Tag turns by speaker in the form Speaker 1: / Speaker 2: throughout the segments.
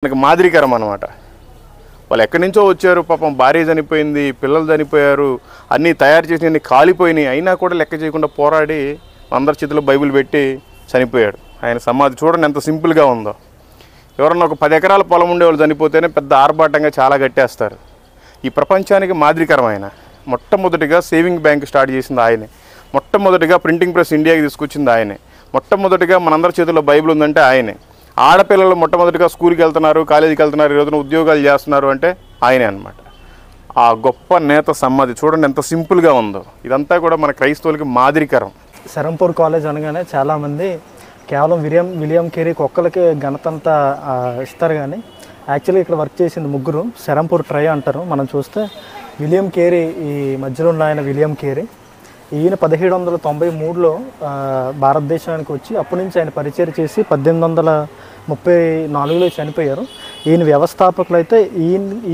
Speaker 1: మనకు మాదిరికరం అన్నమాట. వాళ్ళు ఎక్కడి నుంచో వచ్చారు, పాపం భార్య చనిపోయింది, పిల్లలు చనిపోయారు, అన్నీ తయారు చేసినవి కాలిపోయినాయి, అయినా కూడా లెక్క చేయకుండా పోరాడి అందరి చేతిలో బైబిల్ పెట్టి చనిపోయాడు. ఆయన సమాధి చూడండి ఎంత సింపుల్గా ఉందో. ఎవరన్నా ఒక 10 ఎకరాల పొలం ఉండేవాళ్ళు చనిపోతేనే పెద్ద ఆర్భాటంగా చాలా కట్టేస్తారు. ఈ ప్రపంచానికి మాదిరికరం ఆయన. మొట్టమొదటిగా సేవింగ్ బ్యాంక్ స్టార్ట్ చేసింది ఆయనే. మొట్టమొదటిగా ప్రింటింగ్ ప్రెస్ ఇండియాకి తీసుకొచ్చింది ఆయనే. మొట్టమొదటిగా మనందరి చేతుల్లో బైబిల్ ఉందంటే ఆయనే. ఆడపిల్లలు మొట్టమొదటిగా స్కూల్కి వెళ్తున్నారు, కాలేజీకి వెళ్తున్నారు, ఈరోజున ఉద్యోగాలు చేస్తున్నారు అంటే ఆయనే అనమాట. ఆ గొప్ప నేత సమాధి చూడండి ఎంత సింపుల్గా ఉందో. ఇదంతా కూడా మన క్రైస్తవులకి మాదిరికరం.
Speaker 2: సెరంపూర్ కాలేజ్ అనగానే చాలామంది కేవలం విలియం కేరీకి ఒక్కరికి ఘనతంతా ఇస్తారు, కానీ యాక్చువల్గా ఇక్కడ వర్క్ చేసింది ముగ్గురు. సెరంపూర్ ట్రై అంటారు. మనం చూస్తే విలియం కేరీ ఈ మధ్యలో ఉన్న ఆయన విలియం కేరీ. ఈయన 1793లో భారతదేశానికి వచ్చి అప్పటి నుంచి ఆయన పరిచయం చేసి 1834లో చనిపోయారు. ఈయన వ్యవస్థాపకులు అయితే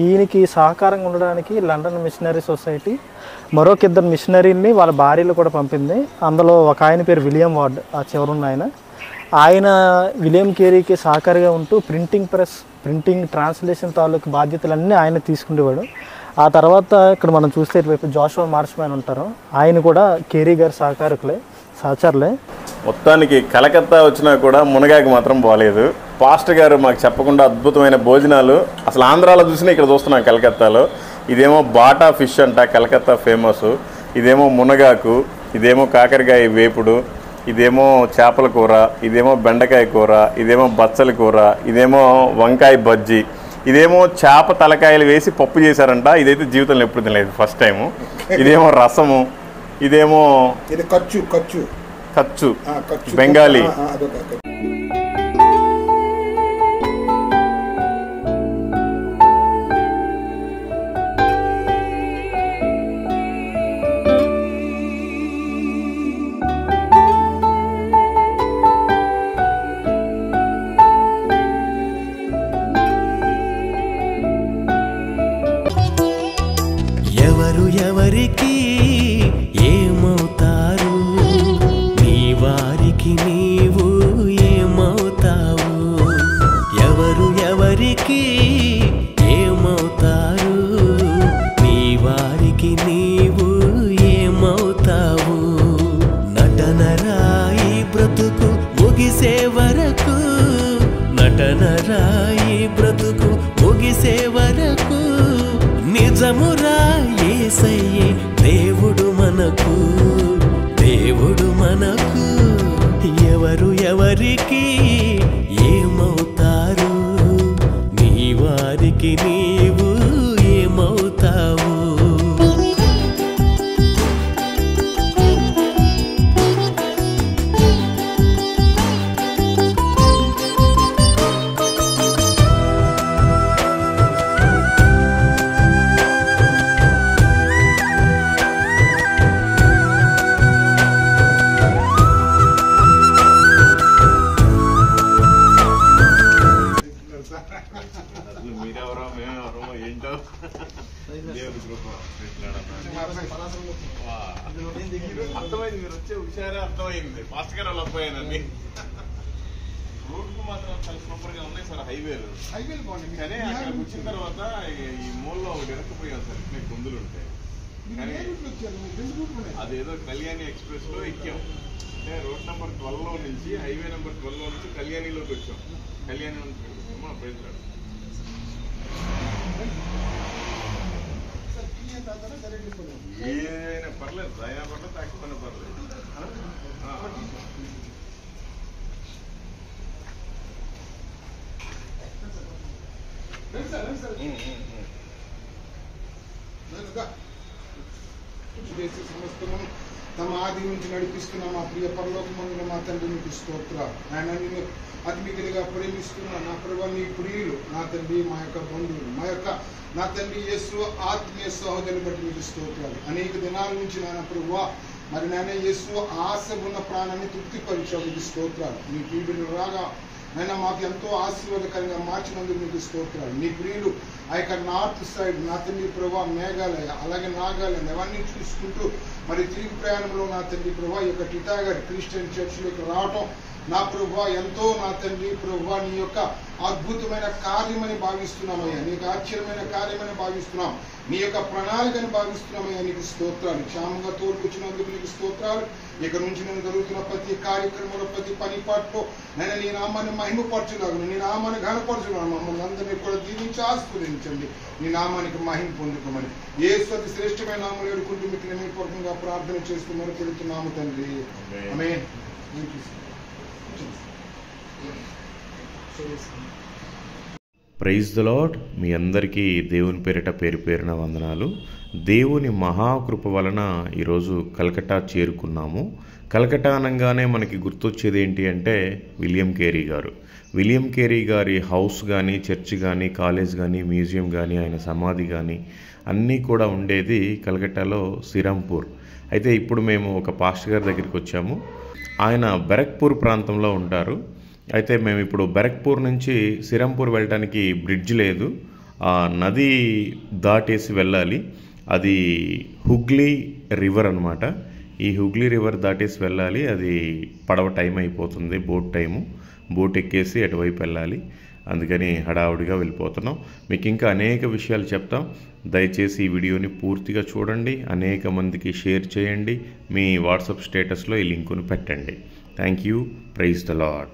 Speaker 2: ఈయనకి సహకారంగా ఉండడానికి లండన్ మిషనరీ సొసైటీ మరొక 2 మిషనరీని వాళ్ళ భార్యలు కూడా పంపింది. అందులో ఒక ఆయన పేరు విలియం వార్డ్, ఆ చివరున్న ఆయన విలియం కేరీకి సహకారిగా ఉంటూ ప్రింటింగ్ ట్రాన్స్లేషన్ తాలూకు బాధ్యతలన్నీ ఆయన తీసుకునేవాడు. ఆ తర్వాత ఇక్కడ మనం చూస్తే ఇటువైపు జాషువా మార్ష్మ్యాన్ ఉంటారు, ఆయన కూడా కేరీ గారి సహచరులే.
Speaker 1: మొత్తానికి కలకత్తా వచ్చినా కూడా మునగాకి మాత్రం బాలేదు. పాస్టర్ గారు మాకు చెప్పకుండా అద్భుతమైన భోజనాలు అసలు ఆంధ్రాలో చూసినా ఇక్కడ చూస్తున్నాం కలకత్తాలో. ఇదేమో బాటా ఫిష్ అంట, కలకత్తా ఫేమస్. ఇదేమో మునగాకు, ఇదేమో కాకరకాయ వేపుడు, ఇదేమో చేపల కూర, ఇదేమో బెండకాయ కూర, ఇదేమో బచ్చలి కూర, ఇదేమో వంకాయ బజ్జీ, ఇదేమో చేప తలకాయలు వేసి పప్పు చేశారంట. ఇదైతే జీవితంలో ఎప్పుడు తినలేదు, ఫస్ట్ టైము. ఇదేమో రసము, ఇదేమో కచ్చు బెంగాలీ.
Speaker 3: ఎవరికి ఏమవుతారు, నీ వారికి నీవు ఏమవుతావు. ఎవరికి ఏమవుతారు, నీ వారికి నీవు ఏమవుతావు. నటనరాయి బ్రతుకు ముగిసే వరకు, నటనరాయి బ్రతుకు ముగిసే వరకు నిజమురా యేసయ్యే దేవుడు మనకు. ఎవరికి ఏమవుతారు, నీ వారికి నీవు ఏమవుతావు.
Speaker 1: అర్థమైంది, మీరు వచ్చే హుషారే అర్థమైంది. పాస్టర్ గారు అలా పోయానండి. రోడ్లు మాత్రం చాలా సూపర్గా ఉన్నాయి సార్. హైవేలు కానీ అక్కడికి వచ్చిన తర్వాత ఈ మూలలో ఒకటి ఇరక్కపోయాం సార్. ఇట్లా గొంతులు ఉంటాయి కానీ అదేదో కళ్యాణి ఎక్స్ప్రెస్ లో ఎక్కాం. అంటే రోడ్ నెంబర్ 12లో నుంచి హైవే నెంబర్ 12లో నుంచి కళ్యాణిలోకి వచ్చాం. కళ్యాణి మా ప్రజలు ఏదైనా పర్లేదు, అయినా పర్లేదు, తాకపోయినా పర్లేదు.
Speaker 4: సమస్తము తమ ఆది నుంచి నడిపిస్తున్న మా ప్రియ పరలోకమందున మా తండ్రి మీకు స్తోత్రాలు. ఆయన నిన్ను అతిమిగిలిగా ప్రేమిస్తున్న నా ప్రభు, నీ ప్రియులు నా తండ్రి, మా యొక్క బంధువులు, మా యొక్క నా తండ్రి యేసు ఆత్మీయ సహోదరుని బట్టి మీకు స్తోత్రాలు. అనేక దినాల నుంచి నాయన ప్రభువా, మరి నాయన యేసు ఆశ ఉన్న ప్రాణాన్ని తృప్తిపరిచావు, మీకు స్తోత్రాలు. నీ ప్రియుడు రాగా నైనా మాకు ఎంతో ఆశీర్వాదకరంగా మార్చినందుకు మీకు స్తోత్రాలు. నీ ప్రియులు ఆ యొక్క నార్త్ సైడ్ నా తండ్రి ప్రభా, మేఘాలయ అలాగే నాగాలాండ్ అవన్నీ చూసుకుంటూ మరి తిరిగి ప్రయాణంలో నా తండ్రి ప్రభా ఈ యొక్క టిటాగర్ క్రిస్టియన్ చర్చ్లోకి రావటం నా ప్రభువా ఎంతో నా తండ్రి ప్రభువా నీ యొక్క అద్భుతమైన కార్యమని భావిస్తున్నామయ్యా, నీకు ఆశ్చర్యమైన కార్యమని భావిస్తున్నాం, నీ యొక్క ప్రణాళికని భావిస్తున్నామయ్యా. నీకు స్తోత్రాలు. క్షేమంగా తోడుకొచ్చినందుకు నీకు స్తోత్రాలు. ఇక నుంచి నేను జరుగుతున్న ప్రతి కార్యక్రమంలో, ప్రతి పని పాటలో నేను నీ నామాన్ని మహిమపరచులాగును, నీ నామాన్ని ఘనపరచులాను. మమ్మల్ని అందరినీ కూడా దీవించి ఆస్వాదించండి, నీ నామానికి మహిమ పొందుకోమని యేసు అతి శ్రేష్టమైన నామములో వేడుకుంటూ మీకు నియమపూర్వకంగా ప్రార్థన చేస్తూ మొరపెడుతున్నాము తండ్రి. ఆమేన్.
Speaker 5: Praise the lord. మీ అందరికీ దేవుని పేరిట పేరు పేరున వందనాలు. దేవుని మహాకృప వలన ఈరోజు కలకట్టా చేరుకున్నాము. కలకట్టా అనగానే మనకి గుర్తొచ్చేది ఏంటి అంటే విలియం కేరీ గారు. విలియం కేరీ గారి హౌస్ కానీ, చర్చ్ కానీ, కాలేజ్ కానీ, మ్యూజియం కానీ, ఆయన సమాధి కానీ అన్నీ కూడా ఉండేది కలకట్టాలో శ్రీరాంపూర్. అయితే ఇప్పుడు మేము ఒక పాస్టర్ గారి దగ్గరికి వచ్చాము. ఆయన బెరక్పూర్ ప్రాంతంలో ఉంటారు. అయితే మేము ఇప్పుడు బెరక్పూర్ నుంచి శ్రీరాంపూర్ వెళ్ళడానికి బ్రిడ్జ్ లేదు, ఆ నది దాటేసి వెళ్ళాలి. అది హుగ్లీ రివర్ అనమాట. ఈ హుగ్లీ రివర్ దాటేసి వెళ్ళాలి. అది పడవ టైం అయిపోతుంది, బోట్ టైము. బోట్ ఎక్కేసి అటువైపు వెళ్ళాలి. అందుకని హడావుడిగా వెళ్ళిపోతున్నాం. మీకు ఇంకా అనేక విషయాలు చెప్తాం. దయచేసి ఈ వీడియోని పూర్తిగా చూడండి, అనేక మందికి షేర్ చేయండి, మీ వాట్సాప్ స్టేటస్లో ఈ లింకును పెట్టండి. Thank you. Praise the Lord.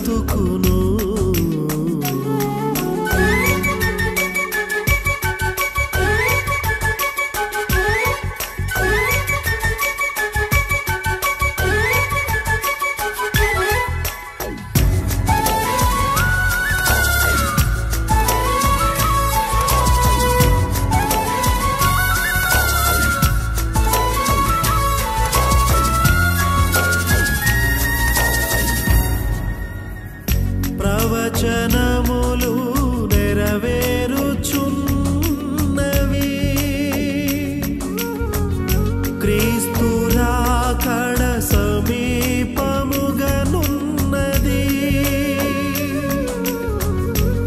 Speaker 3: బ్రతుకును ప్రవచనములు నెరవేరుచున్నవి క్రీస్తు రాకడ సమీపముగనున్నది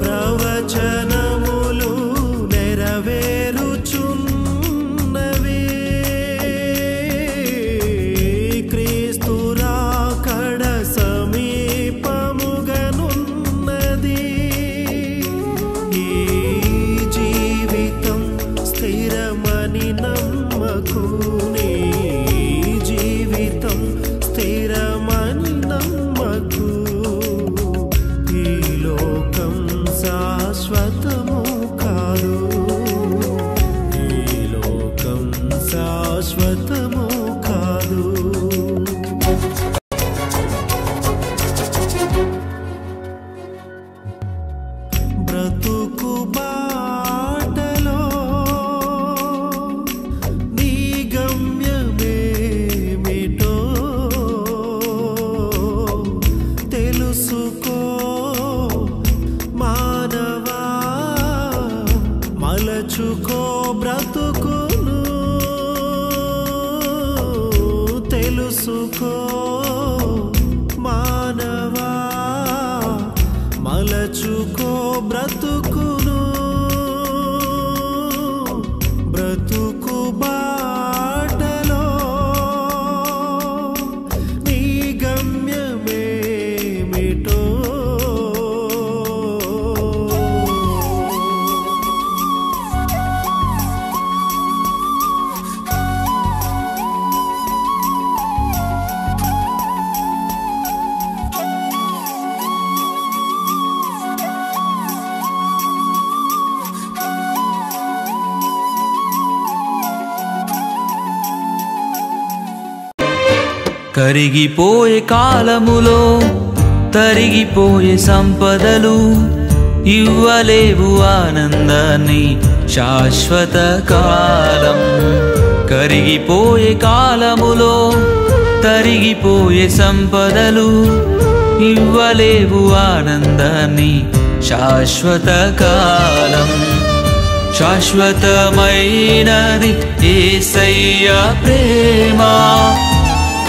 Speaker 3: ప్రవచనములు నెరవేరుచున్నవి క్రీస్తు రాకడ సమీపముగనున్నది ఈ జీవితం స్థిరమని నమ్మకుని జీవితం స్థిరమని నమ్మకు ఈ లోకం శాశ్వతము కాదు ఈ లోకం శాశ్వతము కాదు బ్రతుకు బాటలో నీ గమ్యమేమిటో తెలుసుకో మానవా మలచుకో బ్రతుకును తెలుసుకో మానవా మలచుకో బ్రతుకును బ్రతుకు బాటలో నీ గమ్యమేమిటో
Speaker 6: కరిగిపోయే కాలములో తరిగిపోయే సంపదలు ఇవ్వలేవు ఆనందాన్ని శాశ్వత కాలం కరిగిపోయే కాలములో తరిగిపోయే సంపదలు ఇవ్వలేవు ఆనందాన్ని శాశ్వత కాలం శాశ్వతమైనది యేసయ్య ప్రేమ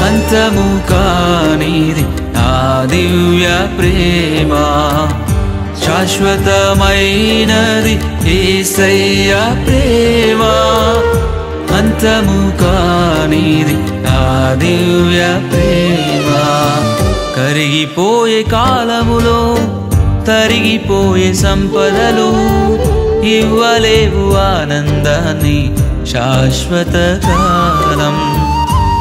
Speaker 6: అంతము కానిది ఆ దివ్య ప్రేమ శాశ్వతమైనది యేసయ్య ప్రేమ అంతము కానిది ఆ దివ్య ప్రేమ కరిగిపోయే కాలములో తరిగిపోయే సంపదలు ఇవ్వలేవు ఆనందాన్ని శాశ్వత కాలం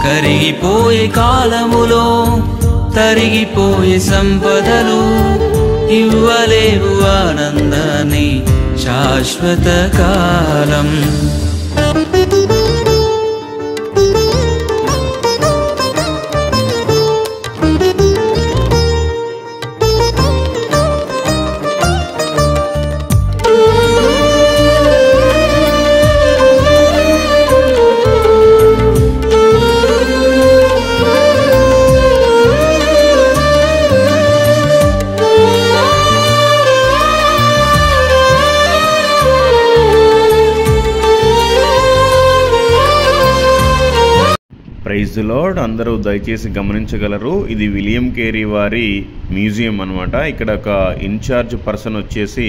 Speaker 6: కరిగిపోయే కాలములో తరిగిపోయే సంపదలు ఇవ్వలేవు ఆనందాన్ని శాశ్వత కాలం
Speaker 5: ప్రైజ్ ది లార్డ్. అందరూ దయచేసి గమనించగలరు, ఇది విలియం కేరీ వారి మ్యూజియం అనమాట. ఇక్కడ ఒక ఇన్ఛార్జ్ పర్సన్ వచ్చేసి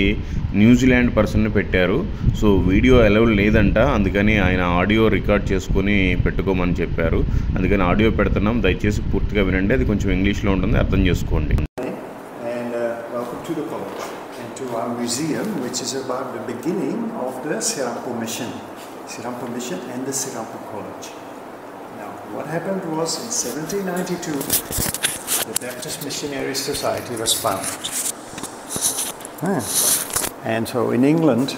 Speaker 5: న్యూజిలాండ్ పర్సన్ని పెట్టారు. సో వీడియో అలౌ లేదంట, అందుకని ఆయన ఆడియో రికార్డ్ చేసుకొని పెట్టుకోమని చెప్పారు. అందుకని ఆడియో పెడుతున్నాం, దయచేసి పూర్తిగా వినండి. అది కొంచెం ఇంగ్లీష్లో ఉంటుంది, అర్థం చేసుకోండి.
Speaker 7: To our museum, which is about the beginning of the Serampo mission and the Serampo College. Now, what happened was in 1792, the Baptist Missionary Society was founded. And so in England,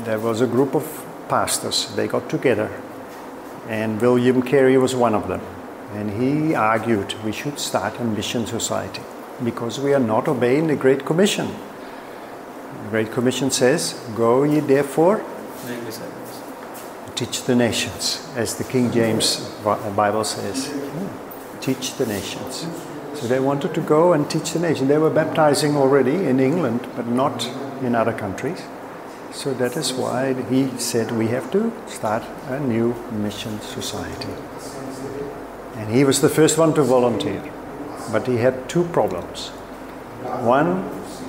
Speaker 7: there was a group of pastors. They got together, and William Carey was one of them. And he argued we should start a mission society because we are not obeying the Great Commission. The Great Commission says, "Go ye therefore, teach the nations," as the King James Bible says. Teach the nations. So they wanted to go and teach the nation. They were baptizing already in England, but not in other countries. So that is why he said we have to start a new mission society. And he was the first one to volunteer. But he had two problems. One,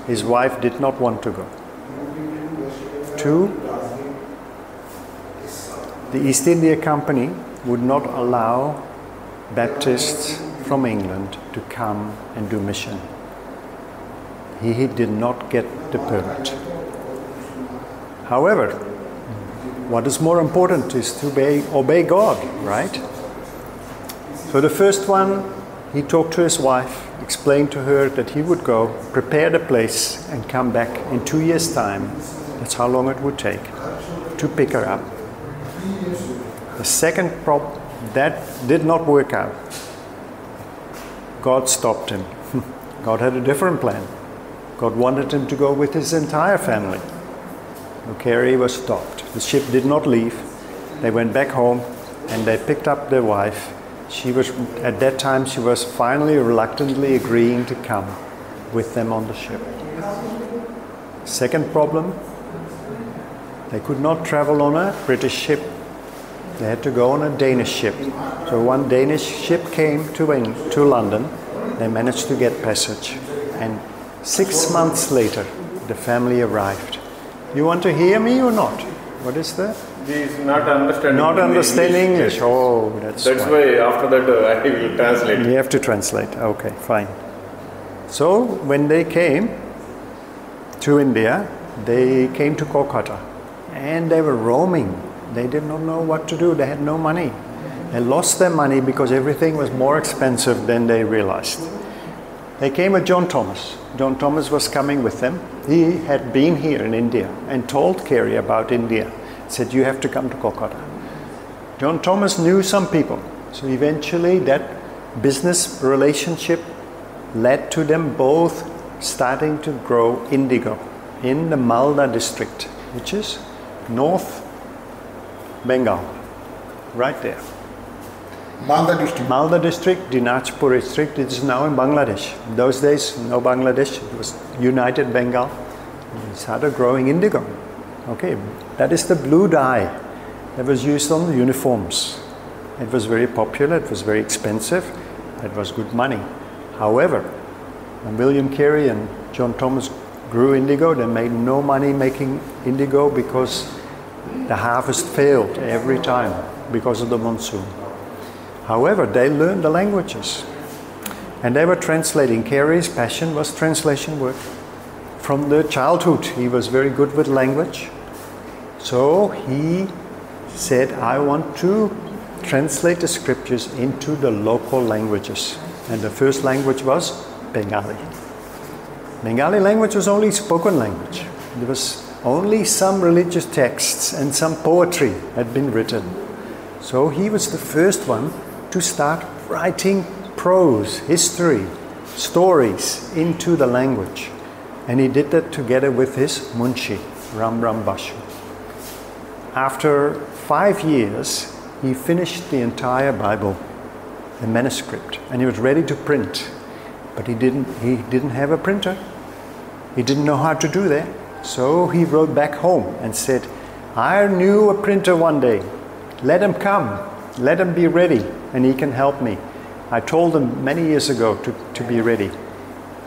Speaker 7: his wife did not want to go. Two, the East India Company would not allow Baptists from England to come and do mission. He did not get the permit. However, what is more important is to obey God, right? So the first one, he talked to his wife, explained to her that he would go, prepare the place, and come back in 2 years' time. That's how long it would take to pick her up. The second problem, that did not work out. God stopped him. God had a different plan. God wanted him to go with his entire family. Carey was stopped. The ship did not leave. They went back home and they picked up their wife. At that time, she was finally reluctantly agreeing to come with them on the ship. Second problem, they could not travel on a British ship. They had to go on a Danish ship. So one Danish ship came to London. They managed to get passage. And 6 months later, the family arrived. You want to hear me or not? What is that?
Speaker 1: He is not understanding.
Speaker 7: Not understanding English. Oh, that's
Speaker 1: why after that I will translate.
Speaker 7: You have to translate. Okay, fine. So when they came to India, they came to Kolkata, and they were roaming. They did not know what to do. They had no money. They lost their money because everything was more expensive than they realized. They came with John Thomas. John Thomas was coming with them. He had been here in India and told Carey about India. Said, you have to come to Kolkata. John Thomas knew some people. So eventually that business relationship led to them both starting to grow indigo in the Malda district, which is North Bengal, right there.
Speaker 4: Malda district.
Speaker 7: Malda district, Dinajpur district, it is now in Bangladesh. In those days, no Bangladesh, it was United Bengal. It started growing indigo. Okay, that is the blue dye that was used on the uniforms. It was very popular, it was very expensive, it was good money. However, when William Carey and John Thomas grew indigo, they made no money making indigo because the harvest failed every time because of the monsoon. However, they learned the languages and they were translating. Carey's passion was translation work. From the childhood, he was very good with language. So he said, I want to translate the scriptures into the local languages. And the first language was Bengali. Bengali language was only spoken language. There was only some religious texts and some poetry had been written. So he was the first one to start writing prose, history, stories into the language. And he did that together with his Munshi, Ram Ram Bashu. After 5 years, he finished the entire Bible, the manuscript, and he was ready to print. But he didn't have a printer. He didn't know how to do that. So he wrote back home and said, I knew a printer one day. Let him come. Let him be ready, and he can help me. I told him many years ago to be ready.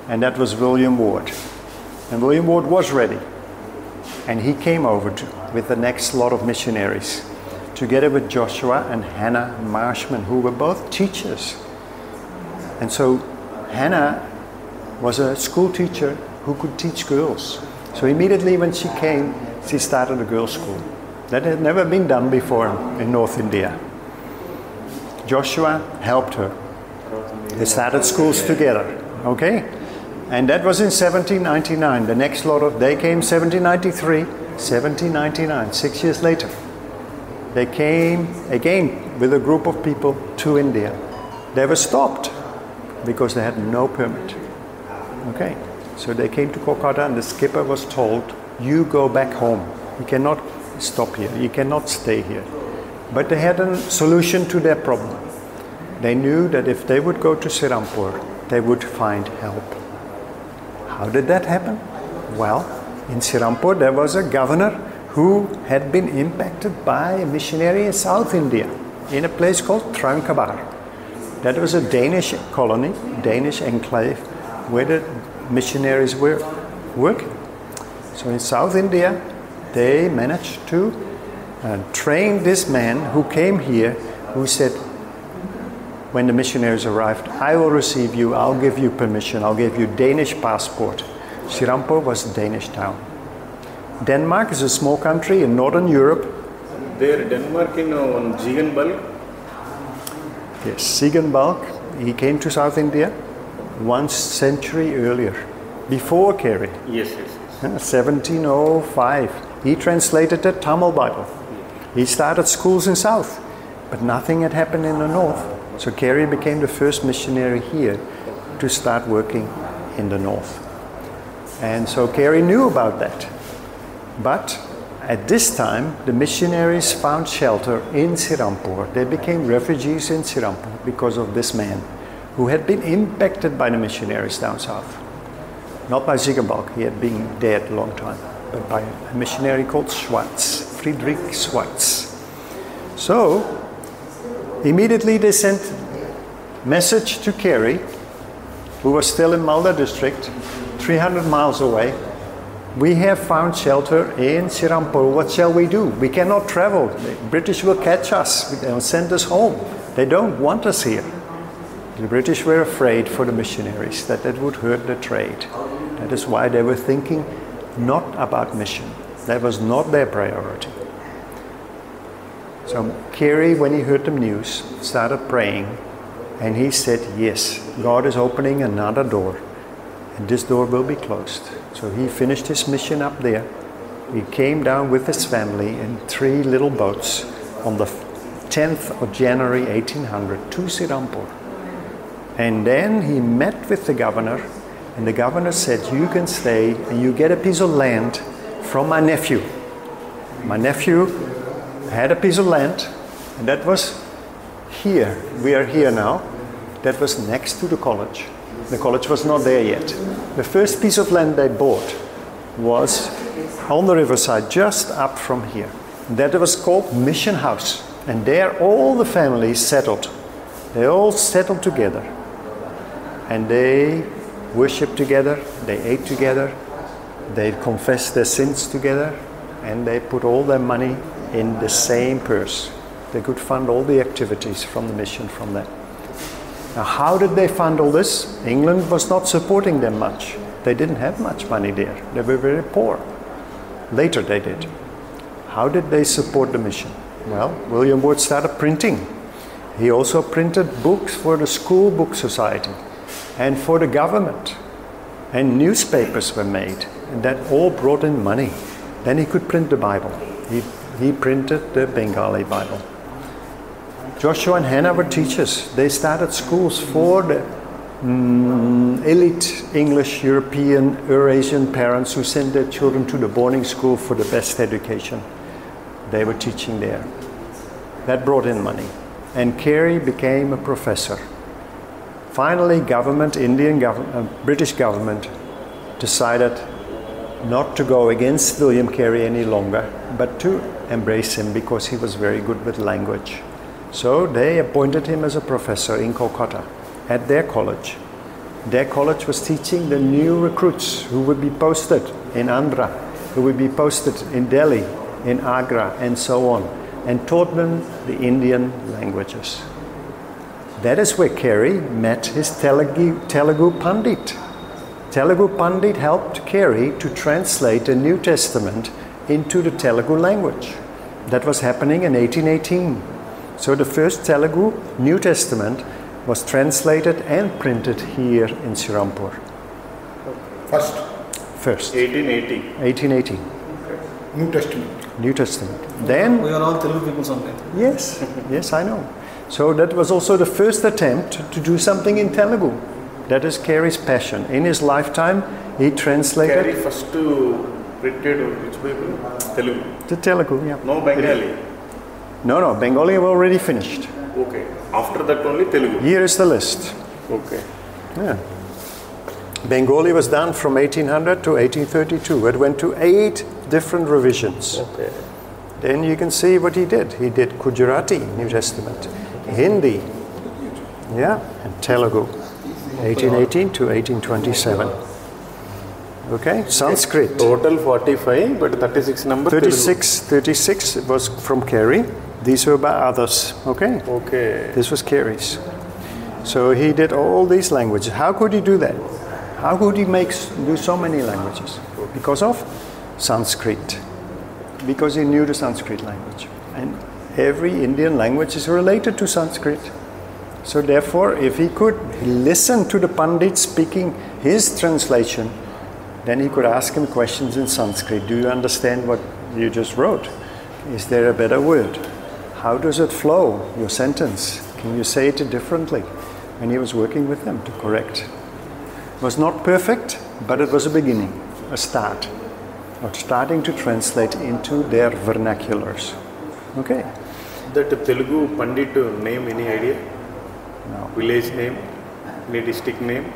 Speaker 7: And that was William Ward. And William Ward was ready. And he came over with the next lot of missionaries, together with Joshua and Hannah Marshman, who were both teachers. And so Hannah was a school teacher who could teach girls. So immediately when she came, she started a girls' school. That had never been done before in North India. Joshua helped her. They started schools together, okay? And that was in 1799. The next lot of, they came 1793, 1799, 6 years later. They came again with a group of people to India. They were stopped because they had no permit. Okay, so they came to Kolkata and the skipper was told, you go back home. You cannot stop here. You cannot stay here. But they had a solution to their problem. They knew that if they would go to Sirampur, they would find help. How did that happen? Well, in Sirampur there was a governor who had been impacted by a missionary in South India, in a place called Tranquebar. That was a Danish colony, Danish enclave, where the missionaries were working. So in South India, they managed to train this man who came here, who said, when the missionaries arrived, I will receive you, I'll give you permission, I'll give you Danish passport. Sirampur was a Danish town. Denmark is a small country in northern Europe.
Speaker 1: There, Denmark in on Ziegenbalg.
Speaker 7: Yes, Ziegenbalg, he came to South India 1 century earlier, before Carey.
Speaker 1: Yes.
Speaker 7: 1705. He translated the Tamil Bible. He started schools in South, but nothing had happened in the North. So Carey became the first missionary here to start working in the North. And so Carey knew about that. But at this time, the missionaries found shelter in Sirampur. They became refugees in Sirampur because of this man who had been impacted by the missionaries down south. Not by Ziegenbalg, he had been dead a long time, but by a missionary called Schwartz, Friedrich Schwartz. So, immediately they sent message to Carey, who was still in Malda district, 300 miles away. We have found shelter in Sirampur. What shall we do? We cannot travel. The British will catch us. They'll send us home. They don't want us here. The British were afraid for the missionaries that would hurt the trade. That is why they were thinking not about mission. That was not their priority. So Carey, when he heard the news, started praying, and he said, yes, God is opening another door, and this door will be closed. So he finished his mission up there. He came down with his family in 3 little boats on the 10th of January 1800 to Sirampur. And then he met with the governor, and the governor said, you can stay and you get a piece of land from my nephew. My nephew had a piece of land, and that was here. We are here now. That was next to the college. The college was not there yet. The first piece of land they bought was on the riverside, just up from here. That was called Mission House. And there all the families settled. They all settled together. And they worshiped together, they ate together, they confessed their sins together, and they put all their money in the same purse. They could fund all the activities from the mission from that. Now, how did they fund all this? England was not supporting them much. They didn't have much money there. They were very poor. Later they did. How did they support the mission? Well, William Ward started printing. He also printed books for the School Book Society and for the government. And newspapers were made. And that all brought in money. Then he could print the Bible. He printed the Bengali Bible. Joshua and Hannah were teachers. They started schools for the elite English, European, Eurasian parents who sent their children to the boarding school for the best education. They were teaching there. That brought in money. And Carey became a professor. Finally, British government decided not to go against William Carey any longer, but to embrace him because he was very good with language. So they appointed him as a professor in Kolkata at their college. Their college was teaching the new recruits who would be posted in Andhra, who would be posted in Delhi, in Agra, and so on, and taught them the Indian languages. That is where Carey met his Telugu Pandit. Telugu Pandit helped Carey to translate the New Testament into the Telugu language. That was happening in 1818. So the first Telugu New Testament was translated and printed here in Srirampur.
Speaker 4: First
Speaker 7: First,
Speaker 1: 1880.
Speaker 7: 1880,
Speaker 4: new testament.
Speaker 7: New Testament. Then,
Speaker 2: We are all Telugu people someday.
Speaker 7: yes, yes, I know. So that was also the first attempt to do something in Telugu. That is Carey's passion. In his lifetime, he translated
Speaker 1: Carey first printed which Bible? Telugu.
Speaker 7: to Telugu. Yeah.
Speaker 1: No Bengali.
Speaker 7: No, Bengali have already finished.
Speaker 1: Okay. After that only Telugu.
Speaker 7: Here is the list.
Speaker 1: Okay.
Speaker 7: Yeah. Bengali was done from 1800 to 1832. It went to 8 different revisions.
Speaker 1: Okay.
Speaker 7: Then you can see what he did. He did Gujarati, New Testament, Hindi, yeah, and Telugu, 1818 to 1827. Okay, Sanskrit.
Speaker 1: Total 45, but 36 number
Speaker 7: 36 was from Carey. These were by others. Okay,
Speaker 1: Telugu. Okay.
Speaker 7: this was Carey's. So he did all these languages. How could he do that? How could he do so many languages? Because of Sanskrit. Because he knew the Sanskrit language. And every Indian language is related to Sanskrit. So therefore, if he could listen to the Pandit speaking his translation, then he could ask him questions in Sanskrit. Do you understand what you just wrote? Is there a better word? How does it flow, your sentence? Can you say it differently? And he was working with them to correct. It was not perfect, but it was a beginning, a start of starting to translate into their vernaculars. Okay?
Speaker 1: That Telugu Pandit name, any idea?
Speaker 7: No,
Speaker 1: Village name? Any district name?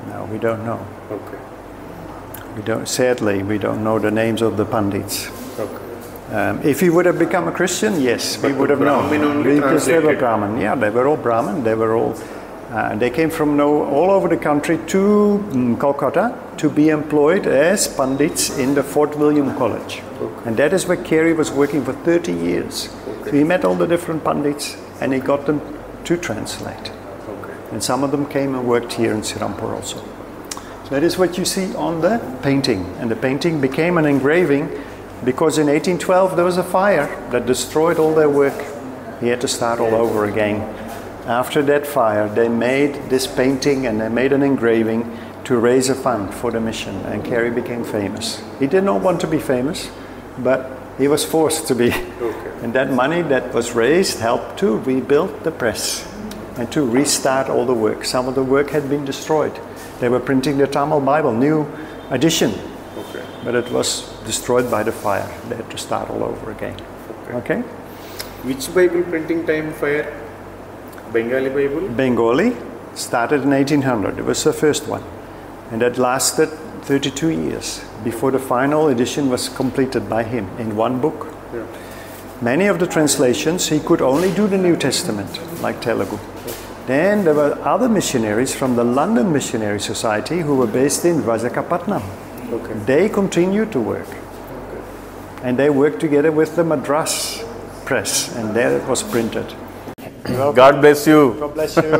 Speaker 7: no, we don't know.
Speaker 1: Okay.
Speaker 7: Sadly, we don't know the names of the Pandits.
Speaker 1: Okay.
Speaker 7: If he would have become a Christian, yes, we
Speaker 1: But
Speaker 7: would have
Speaker 1: Brahmin
Speaker 7: known.
Speaker 1: only
Speaker 7: Because they were
Speaker 1: translated.
Speaker 7: Brahmin. Yeah, they were all Brahmin. They were all. They came from all over the country to Kolkata to be employed as Pandits in the Fort William College. And that is where Carey was working for 30 years. So he met all the different Pandits and he got them to translate.
Speaker 1: Okay.
Speaker 7: And some of them came and worked here in Srirampur also. So that is what you see on the painting. And the painting became an engraving because in 1812 there was a fire that destroyed all their work. He had to start all over again. After that fire, they made this painting and they made an engraving to raise a fund for the mission. And Carey became famous. He did not want to be famous, but he was forced to be.
Speaker 1: Okay.
Speaker 7: And that money that was raised helped to rebuild the press and to restart all the work. Some of the work had been destroyed. They were printing the Tamil Bible, new edition,
Speaker 1: Okay.
Speaker 7: but it was destroyed by the fire. They had to start all over again. Okay?
Speaker 1: Which Bible printing time fire? Bengali Bible?
Speaker 7: Bengali started in 1800. It was the first one. And that lasted 32 years before the final edition was completed by him in one book.
Speaker 1: Yeah.
Speaker 7: Many of the translations, he could only do the New Testament, like Telugu. Then there were other missionaries from the London Missionary Society who were based in Visakhapatnam.
Speaker 1: Okay.
Speaker 7: They continued to work. And they worked together with the Madras press, and there it was printed.
Speaker 1: God bless you.
Speaker 7: God bless you.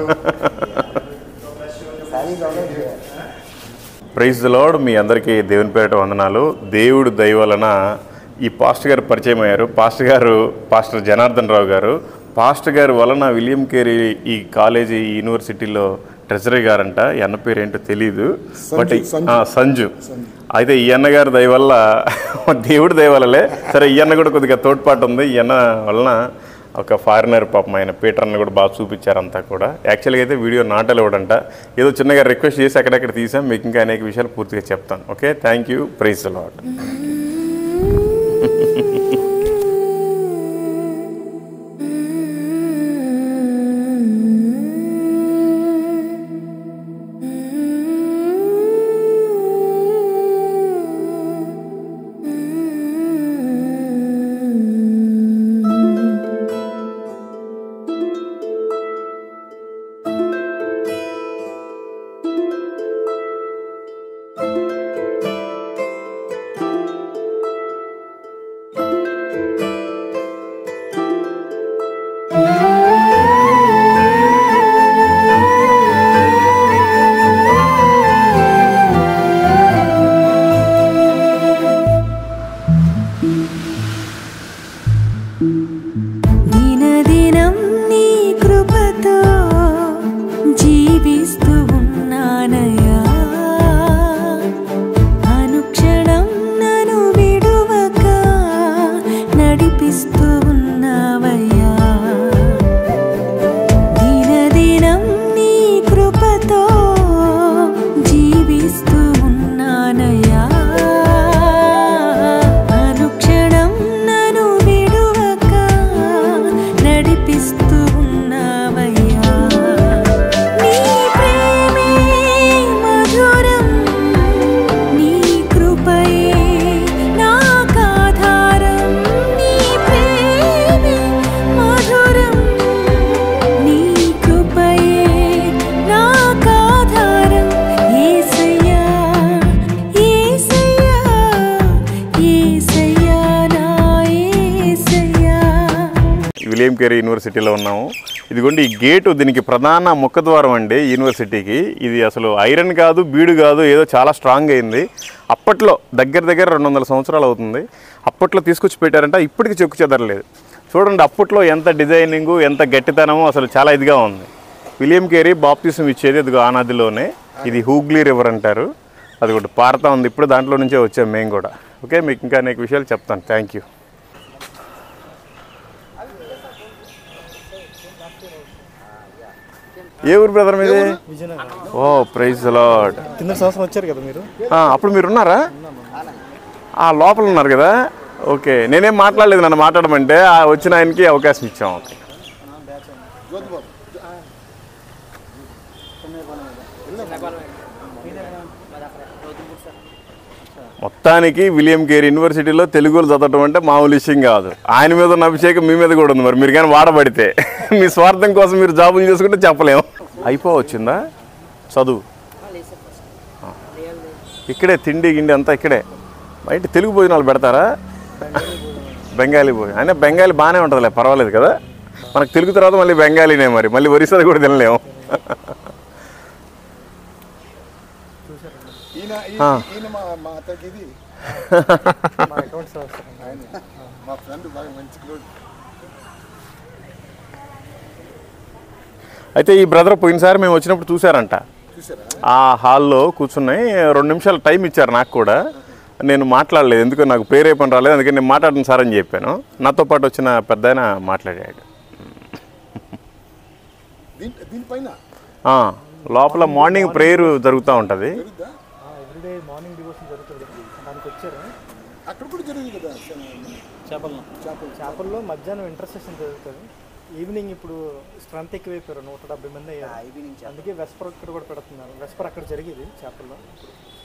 Speaker 1: Praise the lord. మీ అందరికీ దేవుని పేరిట వందనాలు. దేవుడు దయ వలన ఈ pastor గారు పరిచయం అయ్యారు. పాస్టర్ జనార్దన్ రావు గారు. పాస్టర్ గారు వలన విలియం కేరీ ఈ కాలేజీ ఈ యూనివర్సిటీలో ట్రెజరీ గారంట. ఈ అన్న పేరు ఏంటో తెలీదు, బట్ సంజు. అయితే ఈ అన్నగారు దయ వల్ల, దేవుడు దయ వల్లలే సరే, ఈ అన్న కూడా కొద్దిగా తోడ్పాటు ఉంది. ఈ అన్న వలన ఒక ఫారినర్ పాపం ఆయన పీటర్ అన్న కూడా బాగా చూపించారంతా కూడా. యాక్చువల్గా అయితే వీడియో నాట్ అలౌడ్ అంట. ఏదో చిన్నగా రిక్వెస్ట్ చేసి అక్కడక్కడ తీసాం. మీకు ఇంకా అనేక విషయాలు పూర్తిగా చెప్తాను. Okay, thank you. Praise the Lord. Carey యూనివర్సిటీలో ఉన్నాము. ఇదిగోండి ఈ గేటు, దీనికి ప్రధాన ముఖద్వారం అండి యూనివర్సిటీకి. ఇది అసలు ఐరన్ కాదు, బీడు కాదు, ఏదో చాలా స్ట్రాంగ్ అయింది. అప్పట్లో దగ్గర 200 సంవత్సరాలు అవుతుంది. అప్పట్లో తీసుకొచ్చి పెట్టారంట, ఇప్పటికి చెక్కు చెదరలేదు. చూడండి అప్పట్లో ఎంత డిజైనింగు, ఎంత గట్టితనమో, అసలు చాలా ఇదిగా ఉంది. విలియం కేరీ బాప్తిసం ఇచ్చేది ఇదిగో ఆ నదిలోనే. ఇది హూగ్లీ రివర్ అంటారు. అది ఒకటి పారుతూ ఉంది. ఇప్పుడు దాంట్లో నుంచే వచ్చాం మేము కూడా. ఓకే, మీకు ఇంకా అనేక విషయాలు చెప్తాను. Thank you. ఏ ఊరు బ్రదర్ మీది? ఓ ప్రైజ్ ది లార్డ్.
Speaker 2: కింద సంవత్సరం వచ్చారు కదా మీరు?
Speaker 1: అప్పుడు మీరు ఉన్నారా? లోపల ఉన్నారు కదా. ఓకే, నేనేం మాట్లాడలేదు, నన్ను మాట్లాడమంటే వచ్చిన ఆయనకి అవకాశం ఇచ్చాం. ఓకే, మొత్తానికి విలియం కేరీ యూనివర్సిటీలో తెలుగులో చదవటం అంటే మామూలు విషయం కాదు. ఆయన మీద ఉన్న అభిషేకం మీ మీద కూడా ఉంది. మరి మీరు కానీ వాడబడితే మీ స్వార్థం కోసం మీరు జాబులు చేసుకుంటే చెప్పలేము. అయిపోవచ్చిందా చదువు? ఇక్కడే తిండి గిండి అంతా ఇక్కడే. బయట తెలుగు భోజనాలు పెడతారా? బెంగాలీ భోజనం అయినా బెంగాలీ బాగానే ఉంటుందిలే, పర్వాలేదు కదా. మనకు తెలుగు తర్వాత మళ్ళీ బెంగాలీనే, మళ్ళీ ఒరిస్సా కూడా తినలేము. అయితే ఈ బ్రదర్ పోయినసారి మేము వచ్చినప్పుడు చూసారంట. ఆ హాల్లో కూర్చున్నాయి. 2 నిమిషాలు టైం ఇచ్చారు నాకు కూడా. నేను మాట్లాడలేదు, ఎందుకో నాకు పేరే పని రాలేదు. అందుకని నేను మాట్లాడిన సార్ అని చెప్పాను. నాతో పాటు వచ్చిన పెద్ద ఆయన మాట్లాడాడు. లోపల మార్నింగ్ ప్రేయర్ జరుగుతూ ఉంటుంది.
Speaker 2: చేపల్లో మధ్యాహ్నం ఇంటర్సెషన్ జరుగుతుంది. ఈవినింగ్ ఇప్పుడు స్ట్రెంత్ ఎక్కువైపోయారు, 170 మంది అయ్యారు. అందుకే వెస్పర్ ఇక్కడ కూడా పెడుతున్నారు. వెస్పర్ అక్కడ జరిగేది చేపల్లో.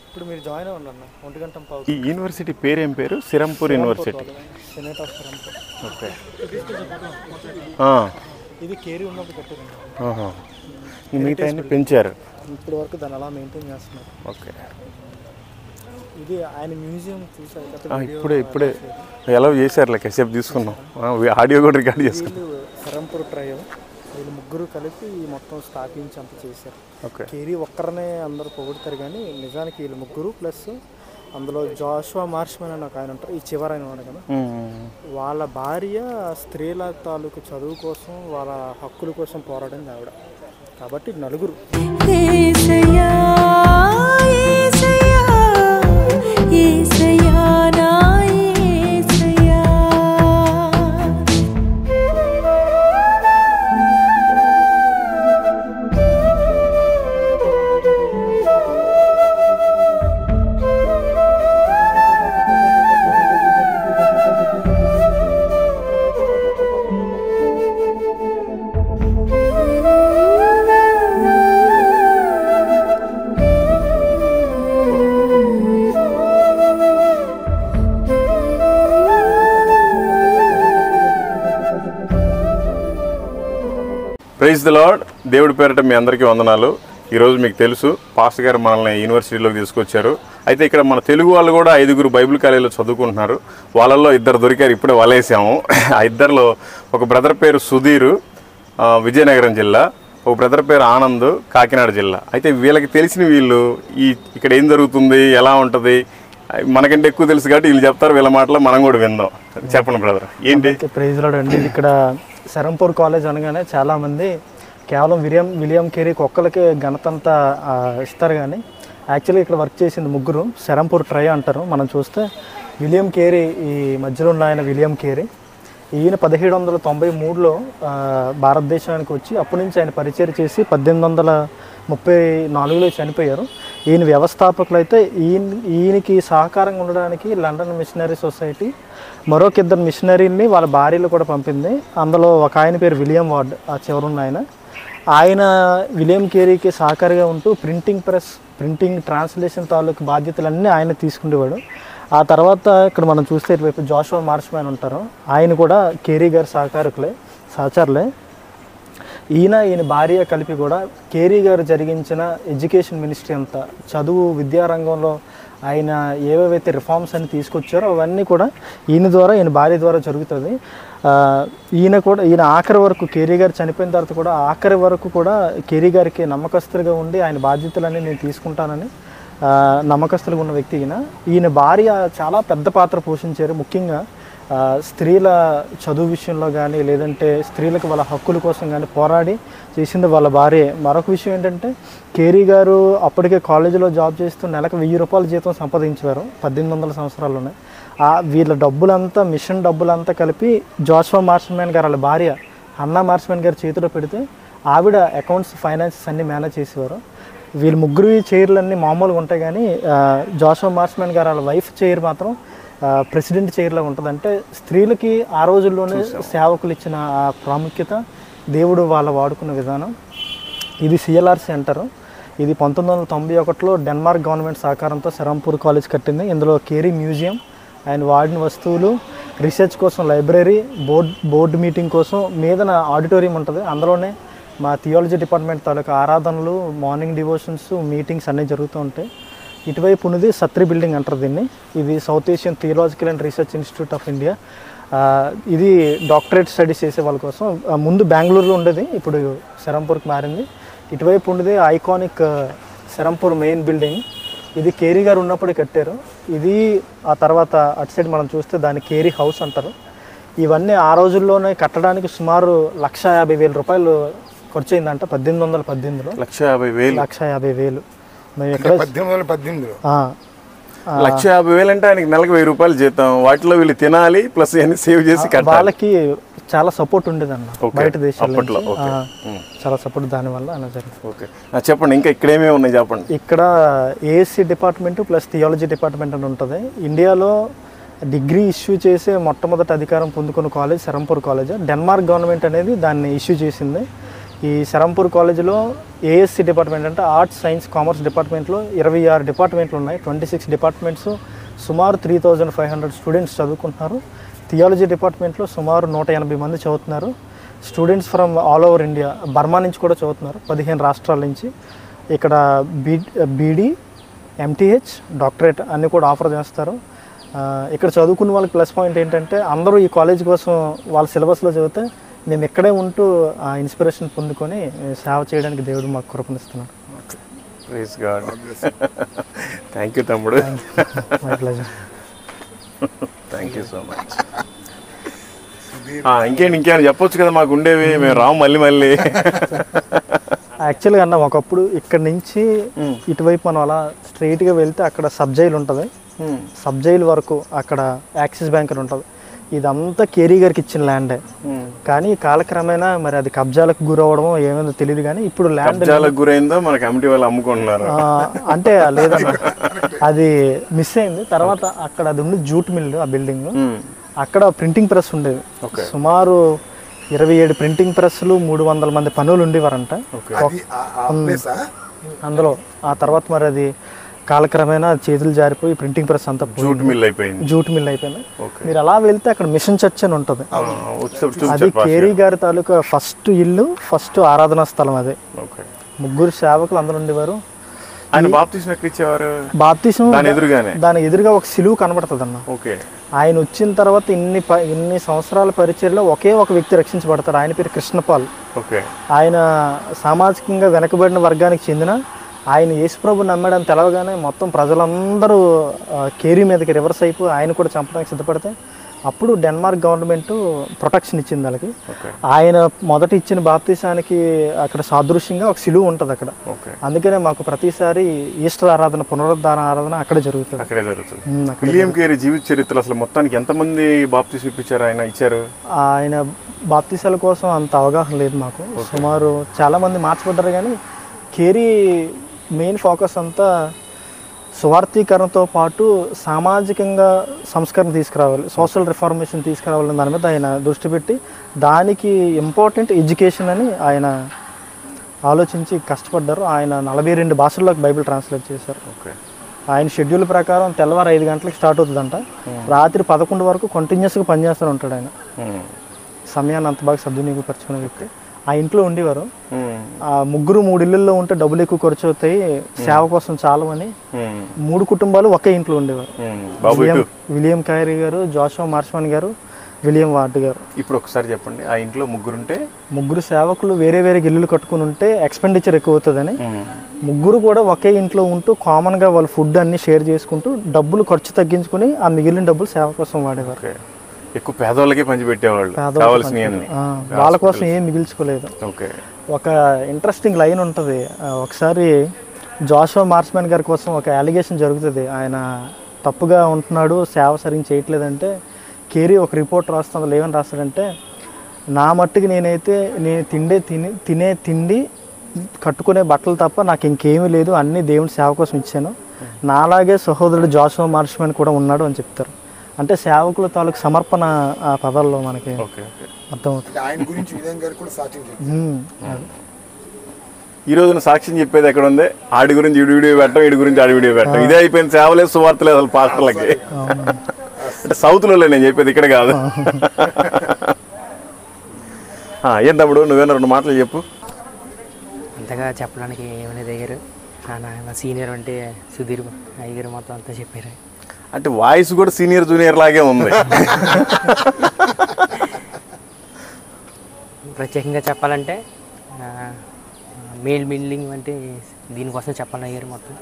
Speaker 2: ఇప్పుడు మీరు జాయిన్ అవ్వండి అన్న 1:15.
Speaker 1: ఈ యూనివర్సిటీ పేరు ఏం పేరు? Serampore university.
Speaker 2: Senate of Serampore.
Speaker 1: Okay,
Speaker 2: ఇది కేరీ ఉన్నప్పుడు కట్టారు.
Speaker 1: మిగతా పెంచారు.
Speaker 2: ఇప్పటి వరకు దాన్ని అలా మెయింటైన్ చేస్తున్నారు.
Speaker 1: ఓకే,
Speaker 2: ఇది ఆయన మ్యూజియం చూసారు.
Speaker 1: ఇప్పుడే ఎలా చేశారు, కాసేపు తీసుకున్నాం. ఆడియో కూడా రికార్డ్ చేసుకున్నాం.
Speaker 2: సిరంపూర్ ట్రయల్ వీళ్ళు ముగ్గురు కలిపి మొత్తం స్థాపించి అంత చేశారు. కేరీ ఒక్కరనే అందరూ పొగుడతారు, కానీ నిజానికి వీళ్ళు ముగ్గురు ప్లస్ అందులో జాషువా మార్ష్మన్ అని ఒక ఆయన ఉంటారు, ఈ చివరైన వాడు కదా. వాళ్ళ భార్య స్త్రీల తాలూకు చదువు కోసం, వాళ్ళ హక్కుల కోసం పోరాడింది ఆవిడ. కాబట్టి నలుగురు.
Speaker 1: Praise the Lord. దేవుడి పేరిట మీ అందరికీ వందనాలు. ఈరోజు మీకు తెలుసు పాస్టర్ గారు మనల్ని యూనివర్సిటీలోకి తీసుకొచ్చారు. అయితే ఇక్కడ మన తెలుగు వాళ్ళు కూడా 5 బైబిల్ కాలేజీలో చదువుకుంటున్నారు. వాళ్ళల్లో 2 దొరికారు, ఇప్పుడే వలేసాము. ఆ 2లో ఒక బ్రదర్ పేరు సుధీర్, విజయనగరం జిల్లా. ఒక బ్రదర్ పేరు ఆనంద్, కాకినాడ జిల్లా. అయితే వీళ్ళకి తెలిసిన వీళ్ళు ఇక్కడ ఏం జరుగుతుంది, ఎలా ఉంటుంది, మనకంటే ఎక్కువ తెలుసు కాబట్టి వీళ్ళు చెప్తారు. వీళ్ళ మాటలో మనం కూడా విందాం. చెప్పండి బ్రదర్, ఏంటి?
Speaker 2: ప్రైజ్ లార్డ్ అండి. ఇక్కడ సిరంపూర్ కాలేజ్ అనగానే చాలామంది కేవలం విలియం కేరీకి ఒక్కరికి ఘనత అంతా ఇస్తారు, కానీ యాక్చువల్లీ ఇక్కడ వర్క్ చేసింది ముగ్గురు. సిరంపూర్ ట్రై అంటారు. మనం చూస్తే విలియం కేరీ, ఈ మధ్యలో ఉన్న ఆయన విలియం కేరీ, ఈయన 1793లో భారతదేశానికి వచ్చి అప్పటి నుంచి ఆయన పరిచయం చేసి 1834లో చనిపోయారు. ఈయన వ్యవస్థాపకులు అయితే ఈయనకి సహకారంగా ఉండడానికి లండన్ మిషనరీ సొసైటీ మరొక 2 మిషనరీని వాళ్ళ భార్యలు కూడా పంపింది. అందులో ఒక ఆయన పేరు విలియం వార్డ్, ఆ చివరున్న ఆయన విలియం కేరీకి సహకారిగా ఉంటూ ప్రింటింగ్ ట్రాన్స్లేషన్ తాలూకు బాధ్యతలన్నీ ఆయన తీసుకునేవాడు. ఆ తర్వాత ఇక్కడ మనం చూస్తే ఇటువైపు జాషువా మార్ష్మన్ ఉంటారు. ఆయన కూడా కేరీ గారి సహచరులే. ఈయన భార్య కలిపి కూడా కేరీ గారు జరిగించిన ఎడ్యుకేషన్ మినిస్ట్రీ అంతా, చదువు విద్యారంగంలో ఆయన ఏవేవైతే రిఫార్మ్స్ అని తీసుకొచ్చారో అవన్నీ కూడా ఈయన భార్య ద్వారా జరుగుతుంది. ఈయన ఆఖరి వరకు కేరీ గారు చనిపోయిన తర్వాత కూడా ఆఖరి వరకు కూడా కేరీ గారికి నమ్మకస్తులుగా ఉండి ఆయన బాధ్యతలన్నీ నేను తీసుకుంటానని నమ్మకస్తులుగా ఉన్న వ్యక్తి ఈయన భార్య చాలా పెద్ద పాత్ర పోషించారు. ముఖ్యంగా స్త్రీల చదువు విషయంలో కానీ లేదంటే స్త్రీలకు వాళ్ళ హక్కుల కోసం కానీ పోరాడి చేసింది వాళ్ళ భార్య. మరొక విషయం ఏంటంటే కేరీ గారు అప్పటికే కాలేజీలో జాబ్ చేస్తూ నెలకు 1000 రూపాయల జీతం సంపాదించారు 1800 సంవత్సరాల్లోనే. వీళ్ళ డబ్బులంతా మిషన్ డబ్బులంతా కలిపి జోషువా మార్స్మెన్ గారు వాళ్ళ భార్య అన్నా మార్స్మెన్ గారి చేతిలో పెడితే ఆవిడ అకౌంట్స్ ఫైనాన్సెస్ అన్నీ మేనేజ్ చేసేవారు. వీళ్ళ ముగ్గురు చైర్లన్నీ మామూలుగా ఉంటాయి కానీ జోషువా మార్స్మెన్ గారు వాళ్ళ వైఫ్ చైర్ మాత్రం ప్రెసిడెంట్ చైర్లో ఉంటుంది. అంటే స్త్రీలకి ఆ రోజుల్లోనే సేవకులు ఇచ్చిన ఆ ప్రాముఖ్యత దేవుడు వాళ్ళ వాడుకున్న విధానం. ఇది సిఎల్ఆర్సి అంటారు. ఇది 1991లో డెన్మార్క్ గవర్నమెంట్ సహకారంతో సెరంపూర్ కాలేజ్ కట్టింది. ఇందులో కేరీ మ్యూజియం, ఆయన వాడిన వస్తువులు, రీసెర్చ్ కోసం లైబ్రరీ, బోర్డు మీటింగ్ కోసం మీదన ఆడిటోరియం ఉంటుంది. అందులోనే మా థియాలజీ డిపార్ట్మెంట్ తాలూకా ఆరాధనలు, మార్నింగ్ డివోషన్స్, మీటింగ్స్ అన్నీ జరుగుతూ ఉంటాయి. ఇటువైపు ఉన్నది సత్రి బిల్డింగ్ అంటారు దీన్ని. ఇది south Asian theological and research institute of India. ఇది డాక్టరేట్ స్టడీస్ చేసే వాళ్ళ కోసం. ముందు బెంగళూరులో ఉండేది, ఇప్పుడు సెరంపూర్కి మారింది. ఇటువైపు ఉండేది ఐకానిక్ సెరంపూర్ మెయిన్ బిల్డింగ్. ఇది కేరీ గారు ఉన్నప్పుడు కట్టారు. ఇది ఆ తర్వాత అటు సైడ్ మనం చూస్తే దాన్ని కేరీ హౌస్ అంటారు. ఇవన్నీ ఆ రోజుల్లోనే కట్టడానికి సుమారు 1,50,000 రూపాయలు ఖర్చు అయిందంట 1818లో. 1,50,000 మేము ఎక్కడ
Speaker 4: 1818లో
Speaker 1: 1,50,000 అంటే ఆయనకి నెలకు 1000 రూపాయలు జీతం. వాటిలో వీళ్ళు తినాలి ప్లస్ అన్ని సేవ్ చేసి
Speaker 2: వాళ్ళకి చాలా సపోర్ట్ ఉండేదన్న బయట దేశాల్లో. చాలా సపోర్ట్ దానివల్ల అలా జరిగింది.
Speaker 1: ఓకే, చెప్పండి ఇంకా ఇక్కడ ఏమేమి ఉన్నాయి చెప్పండి.
Speaker 2: ఇక్కడ ASC department plus theology department అని ఉంటుంది. ఇండియాలో డిగ్రీ ఇష్యూ చేసే మొట్టమొదటి అధికారం పొందుకున్న college Serampore college. Denmark government అనేది దాన్ని ఇష్యూ చేసింది. ఈ సెరంపూర్ కాలేజీలో ఏఎస్సీ డిపార్ట్మెంట్ అంటే ఆర్ట్స్, సైన్స్, కామర్స్ డిపార్ట్మెంట్లో 26 డిపార్ట్మెంట్లు ఉన్నాయి. 26 డిపార్ట్మెంట్స్, సుమారు 3,500 స్టూడెంట్స్ చదువుకుంటున్నారు. థియాలజీ డిపార్ట్మెంట్లో సుమారు 180 మంది చదువుతున్నారు. Students from all over India, Burma నుంచి కూడా చదువుతున్నారు, 15 రాష్ట్రాల నుంచి. ఇక్కడ బీడీ, ఎంటీహెచ్, డాక్టరేట్ అన్నీ కూడా ఆఫర్ చేస్తారు. ఇక్కడ చదువుకున్న వాళ్ళకి ప్లస్ పాయింట్ ఏంటంటే అందరూ ఈ కాలేజ్ కోసం వాళ్ళ సిలబస్లో చదివితే మేము ఇక్కడే ఉంటూ ఆ ఇన్స్పిరేషన్ పొందుకొని సేవ చేయడానికి దేవుడు మాకు కృపణిస్తున్నాడు.
Speaker 1: Praise God. థ్యాంక్ యూ తమ్ముడు.
Speaker 2: My pleasure.
Speaker 1: Thank you so much. ఇంకేమైనా చెప్పొచ్చు కదా, మాకు ఉండేవి, మేము రాము మళ్ళీ.
Speaker 2: యాక్చువల్గా అన్న ఒకప్పుడు ఇక్కడ నుంచి ఇటువైపు మనం అలా స్ట్రైట్గా వెళ్తే అక్కడ సబ్ జైలు ఉంటుంది. సబ్ జైలు వరకు అక్కడ యాక్సిస్ బ్యాంక్ అని ఉంటుంది. ఇదంతా కేరీ గారికి ఇచ్చిన ల్యాండే. కానీ కాలక్రమేణా మరి అది కబ్జాలకు గురవడమో ఏమైందో తెలియదు. కానీ ఇప్పుడు ల్యాండ్
Speaker 1: గురైందో మన కమిటీ వాళ్ళు అమ్ముకుంటున్నారు
Speaker 2: అంటే లేదన్న, అది మిస్ అయింది. తర్వాత అక్కడ అది ఉంది జూట్ మిల్లు, ఆ బిల్డింగ్. అక్కడ ప్రింటింగ్ ప్రెస్ ఉండేది. సుమారు 27 ప్రింటింగ్ ప్రెస్లు, 300 మంది పనులు ఉండేవారంట అందులో. ఆ తర్వాత మరి అది కాలక్రమేణా చేతులు జారిపోయి ప్రింటింగ్ ప్రెస్ అంతా జూట్ మిల్ అయిపోయింది. మీరు అలా వెళ్తే అక్కడ మిషన్ చర్చ్ అని ఉంటుంది. అది కేరీ గారి తాలూకా ఫస్ట్ ఇల్లు, ఫస్ట్ ఆరాధనా స్థలం. అదే 3 సేవకులు అందరూ ఉండేవారు. బాప్తిసం దాని ఎదురుగా ఒక సిలువు కనబడుతుంది అన్న. ఆయన వచ్చిన తర్వాత ఇన్ని సంవత్సరాల పరిచర్లో ఒకే ఒక వ్యక్తి రక్షించబడతారు. ఆయన పేరు కృష్ణపాల్. ఆయన సామాజికంగా వెనకబడిన వర్గానికి చెందిన ఆయన యేసుప్రభు నమ్మాడని తెలవగానే మొత్తం ప్రజలందరూ కేరీ మీదకి రివర్స్ అయిపోయి ఆయన కూడా చంపడానికి సిద్ధపడితే అప్పుడు డెన్మార్క్ గవర్నమెంట్ ప్రొటెక్షన్ ఇచ్చింది వాళ్ళకి. ఆయన మొదట ఇచ్చిన బాప్తిసానికి అక్కడ సాదృశ్యంగా ఒక సిలువ ఉంటుంది అక్కడ. అందుకనే మాకు ప్రతిసారి ఈస్టర్ ఆరాధన, పునరుద్ధార ఆరాధన అక్కడే జరుగుతుంది.
Speaker 1: విలియం కేరీ జీవిత చరిత్ర అసలు మొత్తానికి ఎంతమంది బాప్తిసం ఇప్పించారు ఆయన ఇచ్చారు?
Speaker 2: ఆయన బాప్తిసాల కోసం అంత అవగాహన లేదు మాకు. సుమారు చాలామంది మార్చబడ్డారు కానీ కేరీ మెయిన్ ఫోకస్ అంతా సువార్థీకరణతో పాటు సామాజికంగా సంస్కరణ తీసుకురావాలి, సోషల్ రిఫార్మేషన్ తీసుకురావాలని దాని మీద ఆయన దృష్టి పెట్టి దానికి ఇంపార్టెంట్ ఎడ్యుకేషన్ అని ఆయన ఆలోచించి కష్టపడ్డారు. ఆయన 42 భాషల్లోకి బైబిల్ ట్రాన్స్లేట్ చేశారు. ఆయన షెడ్యూల్ ప్రకారం తెల్లవారు 5 గంటలకు స్టార్ట్ అవుతుందంట, రాత్రి 11 వరకు కంటిన్యూస్గా పనిచేస్తూ ఉంటాడు ఆయన. సమయాన్ని అంత బాగా సద్వినియోగపరచుకునే వ్యక్తి. ఆ ఇంట్లో ఉండేవారు. ఆ 3 ఇళ్ళల్లో ఉంటే డబ్బులు ఎక్కువ ఖర్చు అవుతాయి, సేవ కోసం చాలవని 3 కుటుంబాలు ఒకే ఇంట్లో ఉండేవారు. విలియం కేరీ గారు, జోషువా మార్స్మెన్ గారు, విలియం వార్డ్ గారు.
Speaker 1: ఇప్పుడు ఒకసారి చెప్పండి, ఆ ఇంట్లో ముగ్గురుంటే
Speaker 2: ముగ్గురు సేవకులు వేరే వేరే ఇల్లులు కట్టుకుని ఉంటే ఎక్స్పెండిచర్ ఎక్కువ అవుతుందని ముగ్గురు కూడా ఒకే ఇంట్లో ఉంటూ కామన్గా వాళ్ళు ఫుడ్ అన్ని షేర్ చేసుకుంటూ డబ్బులు ఖర్చు తగ్గించుకుని ఆ మిగిలిన డబ్బులు సేవ కోసం వాడేవారు.
Speaker 1: ఎక్కువ పేదవాళ్ళకి పంచిపెట్టేవాళ్ళు,
Speaker 2: వాళ్ళ కోసం ఏం మిగిల్చుకోలేదు. ఒక ఇంట్రెస్టింగ్ లైన్ ఉంటుంది, ఒకసారి జాషువా మార్స్మెన్ గారి కోసం ఒక అలిగేషన్ జరుగుతుంది, ఆయన తప్పుగా ఉంటున్నాడు, సేవ సరిగ్గా చేయట్లేదంటే కేరీ ఒక రిపోర్ట్ రాస్తుంది, ఏమని రాస్తాడంటే, నా మట్టుకు నేనైతే నేను తినే తిండి కట్టుకునే బట్టలు తప్ప నాకు ఇంకేమీ లేదు, అన్నీ దేవుని సేవ కోసం ఇచ్చాను, నాలాగే సహోదరుడు జాషువా మార్స్మెన్ కూడా ఉన్నాడు అని చెప్తారు. అంటే సేవకుల తాలూకు సమర్పణ ఆ పదాల్లో మనకి అర్థమవుతుంది.
Speaker 1: ఈ రోజున సాక్ష్యం చెప్పేది ఎక్కడ ఉంది, ఆడి గురించి ఈడు వీడియో పెట్టడం, ఈడి గురించి ఆడి వీడియో పెట్టడం, ఇదే అయిపోయింది. సేవలేదు, సువార్తలేదు అసలు పాస్టర్లకి. అంటే సౌత్లో నేను చెప్పేది, ఇక్కడ కాదు. ఏం తమ్ముడు, నువ్వేనా 2 మాటలు చెప్పు.
Speaker 8: అంతగా చెప్పడానికి ఏమైనా దగ్గర మా సీనియర్ అంటే సుధీర్ అయ్యగారు మొత్తం అంతా చెప్పారు.
Speaker 1: అంటే వాయిస్ కూడా సీనియర్ జూనియర్ లాగే ఉంది.
Speaker 8: ప్రత్యేకంగా చెప్పాలంటే మెయిల్ బిల్డింగ్ అంటే దీనికోసం చెప్పాలని అయ్యారు. మొత్తం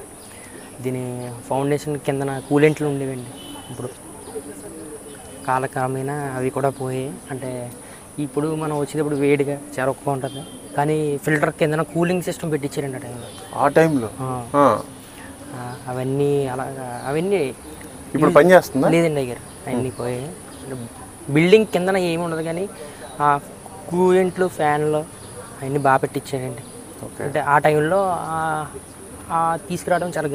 Speaker 8: దీని ఫౌండేషన్ కిందన కూలెంట్లు ఉండేవండి. ఇప్పుడు కాలక్రమేణా అవి కూడా పోయి, అంటే ఇప్పుడు మనం వచ్చేటప్పుడు వేడిగా చెరొక్క ఉంటుంది, కానీ ఫిల్టర్ కిందన కూలింగ్ సిస్టమ్ పెట్టించారండి ఆ టైంలో. అవన్నీ అలాగా అవన్నీ
Speaker 1: ఇప్పుడు పని చేస్తుందా?
Speaker 8: లేదండి అయ్యారు, అవన్నీ పోయి. బిల్డింగ్ కిందన ఏమి ఉండదు, కానీ ఆ కూలెంట్లు ఫ్యాన్లు అవన్నీ బాగా పెట్టించారండి. అంటే ఆ టైంలో తీసుకురావడం చాలా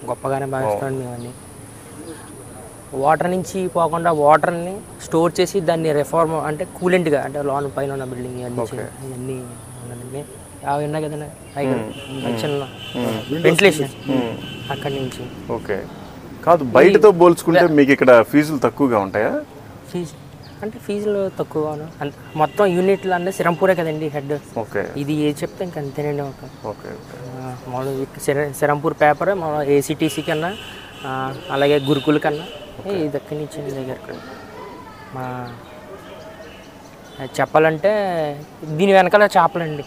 Speaker 8: గొప్పగానే భావిస్తామండి మేము. అన్నీ వాటర్ నుంచి పోకుండా వాటర్ని స్టోర్ చేసి దాన్ని రిఫార్మ్ అంటే కూలెంట్గా, అంటే లోన్ పైన ఉన్న బిల్డింగ్ ఇవన్నీ ఉన్నదండి. అవి ఉన్నాయి కదండి ఫంక్షన్లో వెంటిలేషన్ అక్కడి నుంచి.
Speaker 1: ఓకే, కాదు బయటతో పోల్చుకుంటే మీకు ఇక్కడ ఫీజులు తక్కువగా ఉంటాయా?
Speaker 8: అంటే ఫీజులు తక్కువ మొత్తం యూనిట్లు అంటే సిరంపూరే కదండి హెడ్. ఇది ఏది చెప్తే ఇంక అంతేనండి. మామూలు సిరంపూర్ పేపర్ ఏసీటీసీ కన్నా, అలాగే గురుకుల కన్నా ఇది ఎక్కడి నుంచి దగ్గర. మా చెప్పాలంటే దీని వెనకాల చేపలండి.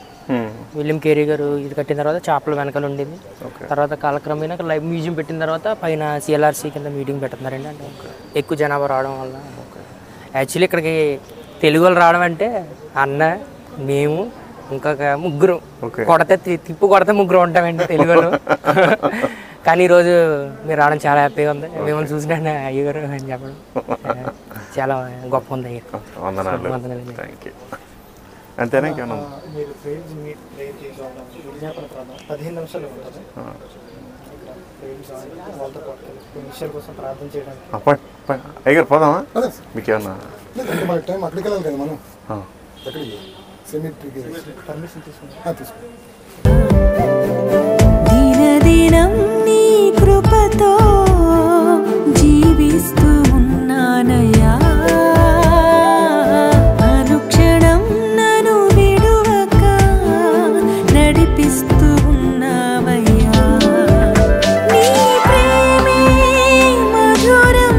Speaker 8: విలియం కేరీ గారు ఇది కట్టిన తర్వాత చేపల వెనకాల ఉండేది. తర్వాత కాలక్రమేణా లైవ్ మ్యూజియం పెట్టిన తర్వాత పైన సిఎల్ఆర్సీ కింద మీటింగ్ పెడుతున్నారండి. అంటే ఎక్కువ జనాభా రావడం వల్ల. యాక్చువల్లీ ఇక్కడికి తెలుగు వాళ్ళు రావడం అంటే అన్న, మేము, ఇంకొక ముగ్గురు కొడితే తిప్పు కొడితే ముగ్గురు ఉంటామండి తెలుగు వాళ్ళు. కానీ ఈరోజు మీరు రావడం చాలా హ్యాపీగా ఉంది. మిమ్మల్ని చూసినా అయ్యగారు అని చెప్పడం చాలా గొప్ప ఉంది.
Speaker 1: అంతేనా?
Speaker 2: 15 నిమిషాలు ఉంటుంది వాళ్ళతో పాటు విషయాల కోసం ప్రార్థన చేయడానికి.
Speaker 1: అయ్యగారు పోదామా? మీకేమన్నా
Speaker 4: టైం అక్కడికి వెళ్ళాలి కదా మనం, పర్మిషన్ తీసుకుంటాం.
Speaker 9: దినదినం నీ కృపతో జీవిస్తూ ఉన్నానయ్యా, అనుక్షణం నన్ను విడువక నడిపిస్తూ ఉన్నావయ్యా, నీ ప్రేమే మధురం.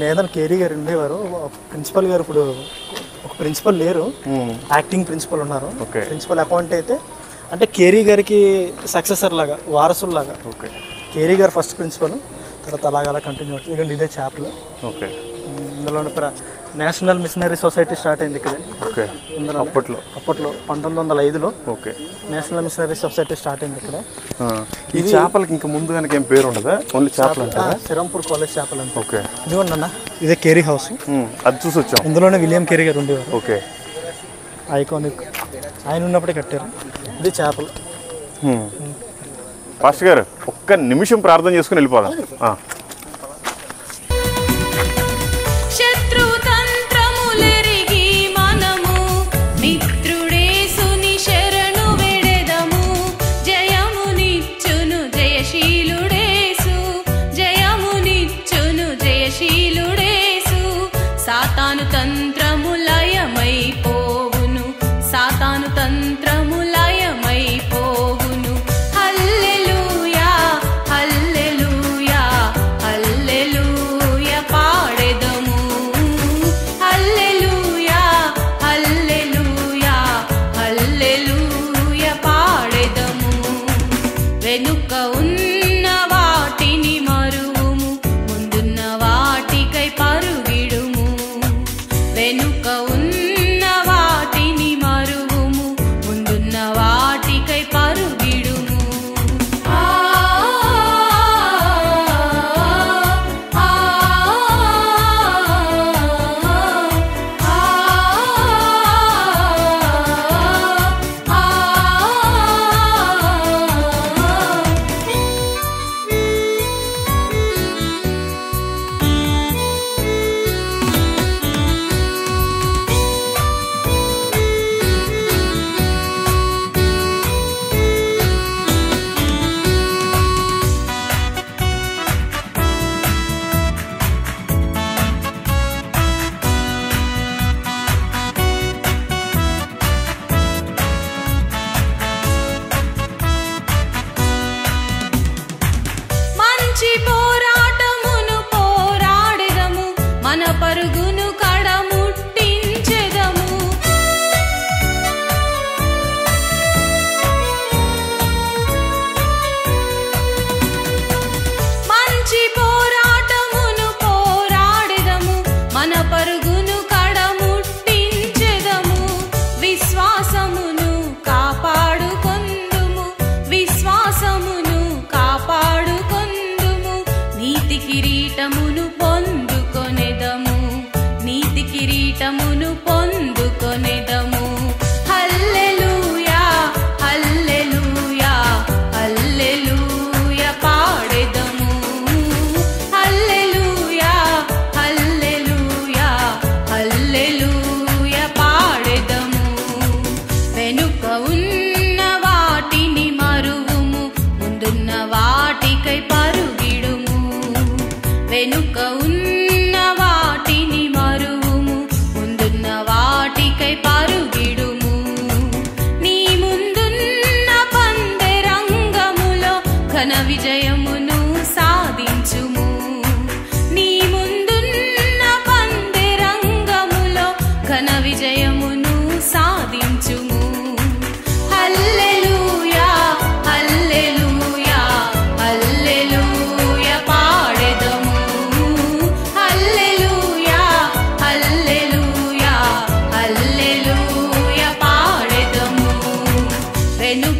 Speaker 2: మేదన కేరీ గారు ఉండేవారు, ప్రిన్సిపల్ గారు ఇప్పుడు ఒక ప్రిన్సిపల్ లేరు, యాక్టింగ్ ప్రిన్సిపల్ ఉన్నారు. ప్రిన్సిపల్ అపాయింట్ అయితే అంటే కేరీ గారికి సక్సెసర్ లాగా, వారసుల్లాగా. కేరీ గారు ఫస్ట్ ప్రిన్సిపల్, తర్వాత అలాగ కంటిన్యూ అవుతుంది. ఇదండి ఇదే చేపలు. ఇందులో నేషనల్ మిషనరీ సొసైటీ స్టార్ట్ అయింది ఇక్కడ. ఇందులో అప్పట్లో 1905లో నేషనల్ మిషనరీ సొసైటీ స్టార్ట్ అయింది ఇక్కడ.
Speaker 1: ఈ చేపలకి ఇంకా ముందు కనుక ఏం పేరు ఉండదా? ఓన్లీ చేపలు అంటారా?
Speaker 2: సిరంపూర్ కాలేజ్ చేపలు అంటే. ఇదిగోండి అన్న, ఇదే కేరీ హౌస్,
Speaker 1: అది చూసి వచ్చాం.
Speaker 2: ఇందులోనే విలియం కేరీ గారు ఉండేవారు. ఐకానిక్, ఆయన ఉన్నప్పుడే కట్టారు. ఇది చేపలు.
Speaker 1: పాస్టర్ గారు ఒక్క నిమిషం ప్రార్థన చేసుకుని వెళ్ళిపోదాం.
Speaker 9: సాతాను తంత్రములయమైపోవును, సాతాను తంత్రములయమైపోవును. హల్లెలూయా హల్లెలూయా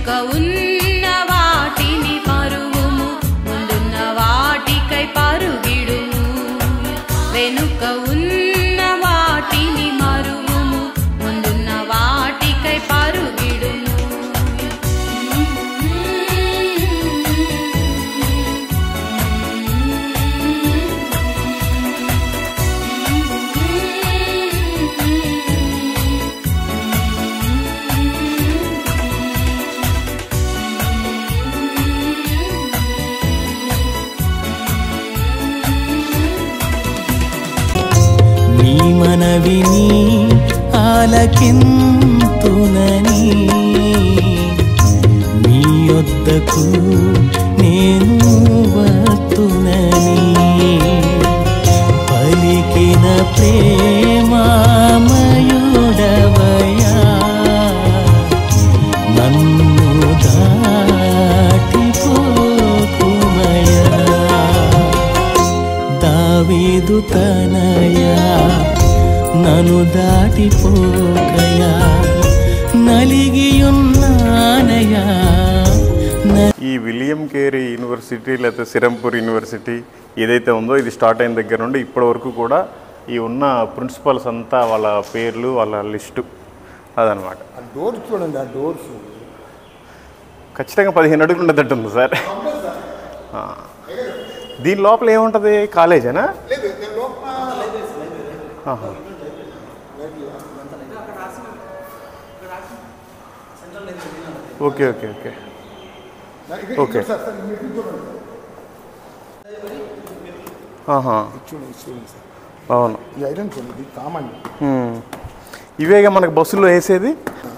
Speaker 9: వెనుక ఉన్న వాటిని మరువుము, ముందున్న వాటికై పరుగిడుము. వెనుక ఉన్న వాటిని మరువుము, ముందున్న వాటికై పరుగిడుము.
Speaker 3: నీ మనవిని ఆలకింతునని నీ యొద్దకు నేను వత్తునని పలికిన ప్రేమామయుడవయా నన్ను దాటిపోకుమయా. దావీదు తనయా నన్ను దాటిపోకయా, నలిగియున్నానయా.
Speaker 1: ఈ విలియం కేరీ యూనివర్సిటీ లేకపోతే సిరంపూర్ యూనివర్సిటీ ఏదైతే ఉందో ఇది స్టార్ట్ అయిన దగ్గర నుండి ఇప్పటి వరకు కూడా ఈ ఉన్న ప్రిన్సిపల్స్ అంతా వాళ్ళ పేర్లు వాళ్ళ లిస్టు అదనమాట.
Speaker 4: డోర్స్ చూడండి, ఆ డోర్స్
Speaker 1: ఖచ్చితంగా 15 అడుగులు ఉండేటట్టుంది సార్. దీని లోపల ఏముంటుంది? కాలేజేనా? ఆహా. Okay okay okay okay. ఆహా. అవును,
Speaker 4: ఐరన్ చూడండి కామన్.
Speaker 1: ఇవేగా మనకు బస్సుల్లో వేసేది.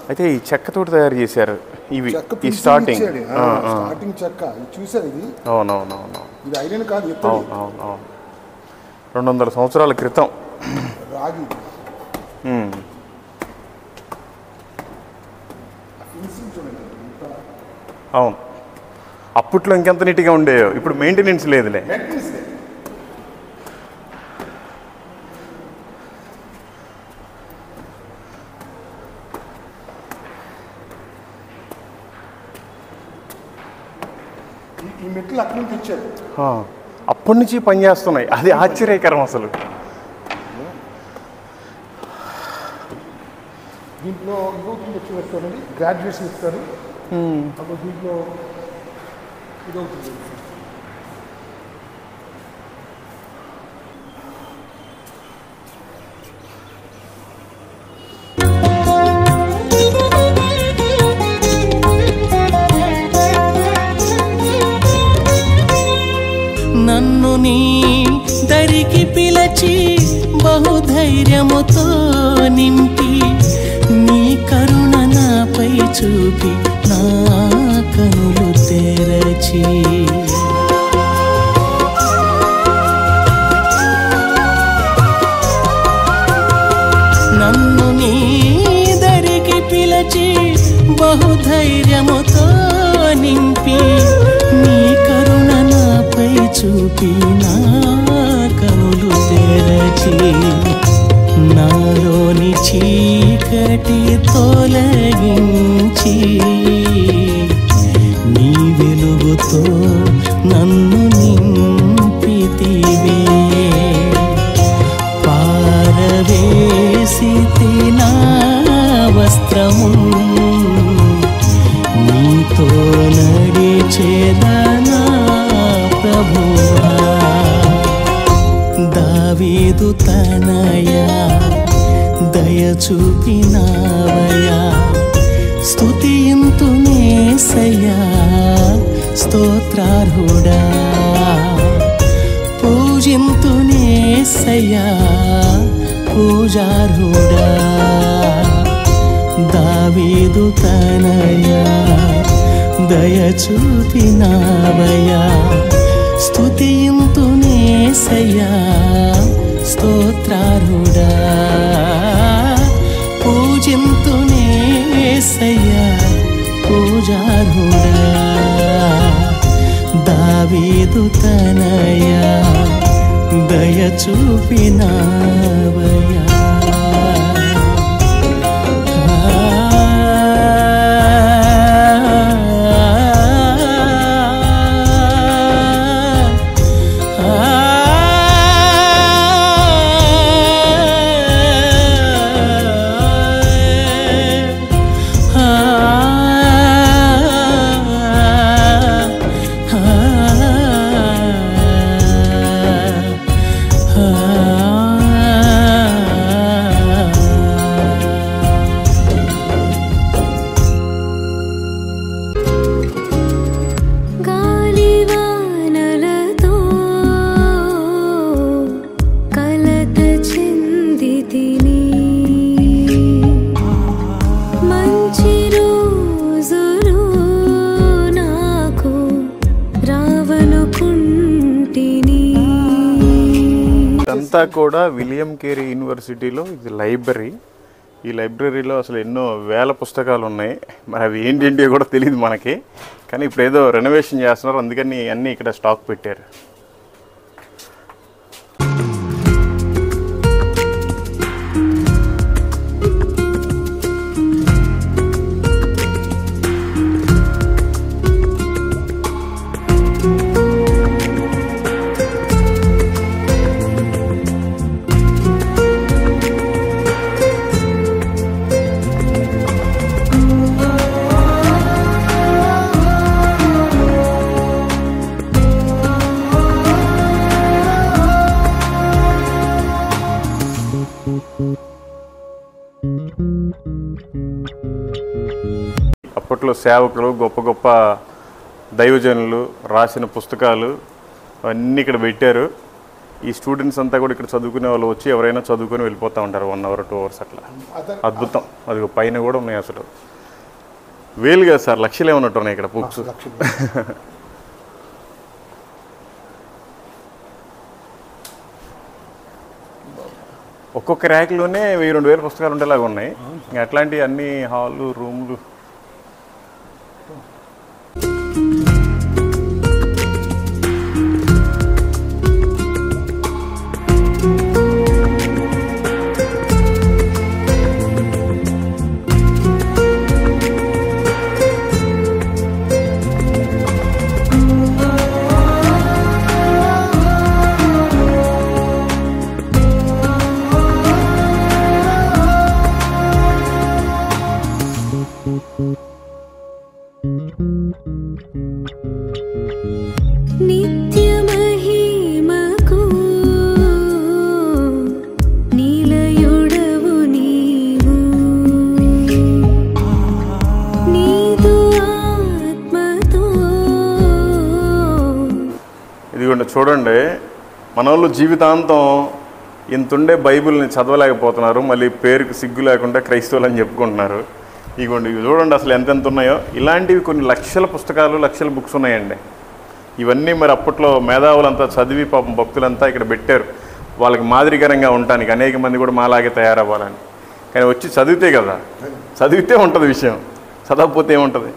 Speaker 1: అయితే ఈ చెక్కతోటి తయారు చేశారు ఇవి. ఈ స్టార్టింగ్
Speaker 4: స్టార్టింగ్ చెక్క చూసారు ఇది.
Speaker 1: అవునవునవును,
Speaker 4: ఇది ఐరన్ కాదు.
Speaker 1: అవునవును, 200 సంవత్సరాల క్రితం
Speaker 4: రాగి.
Speaker 1: అవును, అప్పట్లో ఇంకెంత నీట్గా ఉండేయో. ఇప్పుడు మెయింటెనెన్స్ లేదులే.
Speaker 4: ఈ మెట్లు అక్కడి నుంచి ఇచ్చారు.
Speaker 1: అప్పటి నుంచి పనిచేస్తున్నాయి. అది ఆశ్చర్యకరం అసలు.
Speaker 4: దీంట్లో ఇదవుతుంది వచ్చి వస్తారండి, గ్రాడ్యుయేషన్ ఇస్తారు. అప్పుడు దీంట్లో ఇదవుతుంది.
Speaker 3: నన్ను నీ దరికి పిలచి బహుధైర్యముతో నింపి నీ కరుణ నాపై చూపి నా కనులు తెరచి నన్ను నీ దరికి పిలచి బహుధైర్యముతో నింపి నీ కరుణ నాపై చూపి నా కనులు తెరచి నాలోని చీకటి తొలగించి నీ వెలుగుతో నన్ను నింపితివే. పారవేసితి నా వస్త్రము నీతో నడిచేదనా ప్రభువా. దావీదు తనయా దయ చూపినావయా, స్తుతింతునేసయ్యా స్తోత్రార్హుడా. పూజింతునేసయ్యా పూజార్హుడా. దావీదు తనయా దయ చూపినావయా, స్తుతింతునేసయ్యా స్తోత్రార్హుడా. పూజింతునేసయ్యా పూజార్హుడా. దావీదు తనయా దయ చూపినావయా.
Speaker 1: ఇదంతా కూడా విలియం కేరీ యూనివర్సిటీలో ఇది లైబ్రరీ. ఈ లైబ్రరీలో అసలు ఎన్నో వేల పుస్తకాలు ఉన్నాయి. మరి అవి ఏంటంటే కూడా తెలియదు మనకి. కానీ ఇప్పుడు ఏదో రెనోవేషన్ చేస్తున్నారు, అందుకని అన్నీ ఇక్కడ స్టాక్ పెట్టారు. అప్పట్లో సేవకులు, గొప్ప గొప్ప దైవజనులు రాసిన పుస్తకాలు అన్నీ ఇక్కడ పెట్టారు. ఈ స్టూడెంట్స్ అంతా కూడా ఇక్కడ చదువుకునే వాళ్ళు వచ్చి ఎవరైనా చదువుకొని వెళ్ళిపోతూ ఉంటారు 1 hour 2 hours అట్లా. అద్భుతం. అది పైన కూడా ఉన్నాయి. అసలు వేలు కదా సార్, లక్షలే ఉన్నట్టు ఉన్నాయి ఇక్కడ బుక్స్. ఒక్కొక్క ర్యాక్లోనే 1000-2000 పుస్తకాలు ఉండేలాగా ఉన్నాయి. ఇంకా అట్లాంటి అన్ని హాళ్ళు, రూమ్లు. చూడండి, మన వాళ్ళు జీవితాంతం ఇంతుండే బైబిల్ని చదవలేకపోతున్నారు, మళ్ళీ పేరుకి సిగ్గు లేకుండా క్రైస్తవులు అని చెప్పుకుంటున్నారు. ఇవి చూడండి అసలు ఎంతెంత ఉన్నాయో. ఇలాంటివి కొన్ని లక్షల పుస్తకాలు, లక్షల బుక్స్ ఉన్నాయండి. ఇవన్నీ మరి అప్పట్లో మేధావులంతా చదివి పాపం భక్తులంతా ఇక్కడ పెట్టారు, వాళ్ళకి మాదిరికరంగా ఉండటానికి. అనేక మంది కూడా మాలాగే తయారవ్వాలని. కానీ వచ్చి చదివితే కదా, చదివితే ఉంటుంది విషయం, చదవకపోతే ఏముంటుంది.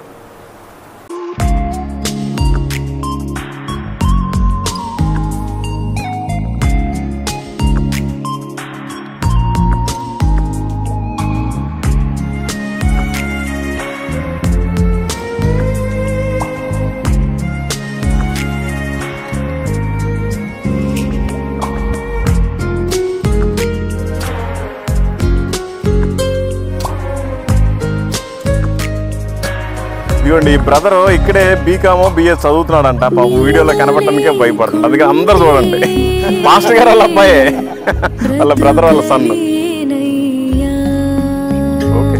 Speaker 1: ఇదిగోండి, ఈ బ్రదరు ఇక్కడే బీకామో బిఎస్ చదువుతున్నాడంట. పాపం వీడియోలో కనపడటానికే భయపడుతుంది. అందుకే అందరు చూడండి, మాస్టర్ గారు వాళ్ళ అబ్బాయే, వాళ్ళ బ్రదర్ వాళ్ళ సన్. ఓకే,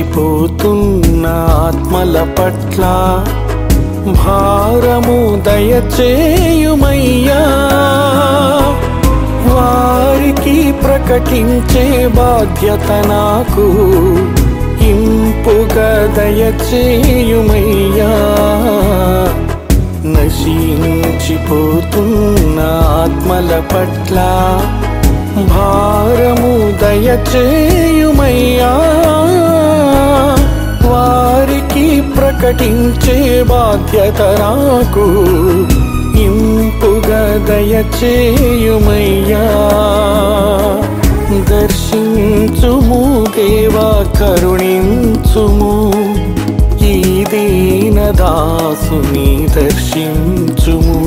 Speaker 3: నశించిపోతున్న ఆత్మల పట్ల భారము దయచేయుమయ్యా. వారికి ప్రకటించే బాధ్యత నాకు ఇంపుగా దయచేయుమయ్యా. నశించిపోతున్న ఆత్మల పట్ల భారము దయచేయుమయ్యా. వారికి ప్రకటించే బాధ్యత నాకు ఇంపుగా దయచేయుమయ్యా. దర్శించుము దేవా, కరుణించుము ఈ దీనదాసుని దర్శించుము.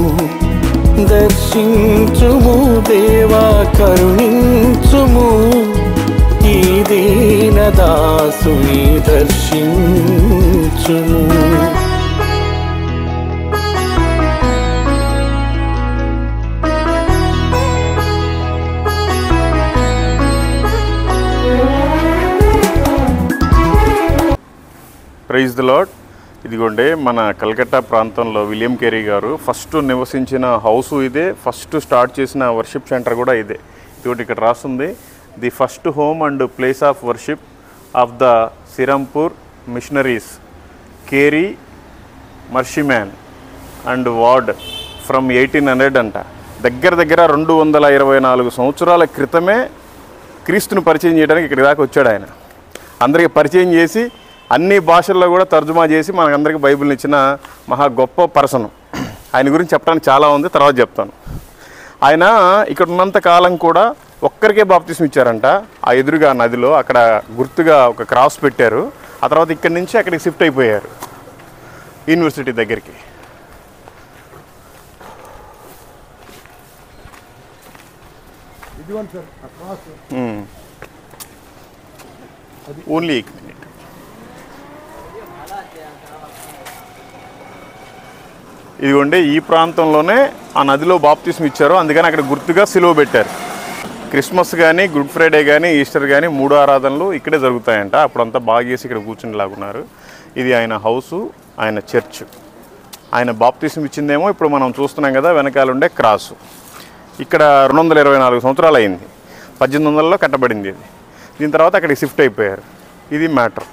Speaker 3: దర్శించుము దేవా, కరుణించుము ఈ దీనదాసుని దర్శించుము.
Speaker 1: Praise the lord. ఇదిగోండి మన కలకత్తా ప్రాంతంలో విలియం కేరీ గారు ఫస్ట్ నివసించిన హౌసు ఇదే, ఫస్ట్ స్టార్ట్ చేసిన వర్షిప్ సెంటర్ కూడా ఇదే. ఇదిగోటి ఇక్కడ రాస్తుంది, the first home and place of worship of the Serampore missionaries Carey Marshman and Ward from 1800 అంట. దగ్గర 224 సంవత్సరాల క్రితమే క్రీస్తుని పరిచయం చేయడానికి ఇక్కడి దాకా వచ్చాడు ఆయన. అందరికీ పరిచయం చేసి అన్ని భాషల్లో కూడా తర్జుమా చేసి మనకందరికీ బైబిల్ని ఇచ్చిన మహా గొప్ప పర్సన్. ఆయన గురించి చెప్పడానికి చాలా ఉంది, తర్వాత చెప్తాను. ఆయన ఇక్కడ ఉన్నంత కాలం కూడా ఒక్కరికే బాప్తిస్మం ఇచ్చారంట. ఆ ఎదురుగా నదిలో అక్కడ గుర్తుగా ఒక క్రాస్ పెట్టారు. ఆ తర్వాత ఇక్కడి నుంచి అక్కడికి షిఫ్ట్ అయిపోయారు యూనివర్సిటీ దగ్గరికి. ఓన్లీ एक मिनट. ఇదిగోండి ఈ ప్రాంతంలోనే ఆ నదిలో బాప్తిస్మం ఇచ్చారు, అందుకని అక్కడ గుర్తుగా సిలువ పెట్టారు. క్రిస్మస్ కానీ, గుడ్ ఫ్రైడే కానీ, ఈస్టర్ కానీ 3 ఆరాధనలు ఇక్కడే జరుగుతాయంట. అప్పుడంతా బాగా చేసి ఇక్కడ కూర్చునిలాగున్నారు. ఇది ఆయన హౌసు, ఆయన చర్చ్. ఆయన బాప్తిస్మం ఇచ్చిందేమో ఇప్పుడు మనం చూస్తున్నాం కదా, వెనకాల ఉండే క్రాసు. ఇక్కడ 224 సంవత్సరాలు అయింది. 1800లో కట్టబడింది ఇది. దీని తర్వాత అక్కడికి షిఫ్ట్ అయిపోయారు. ఇది మ్యాటర్.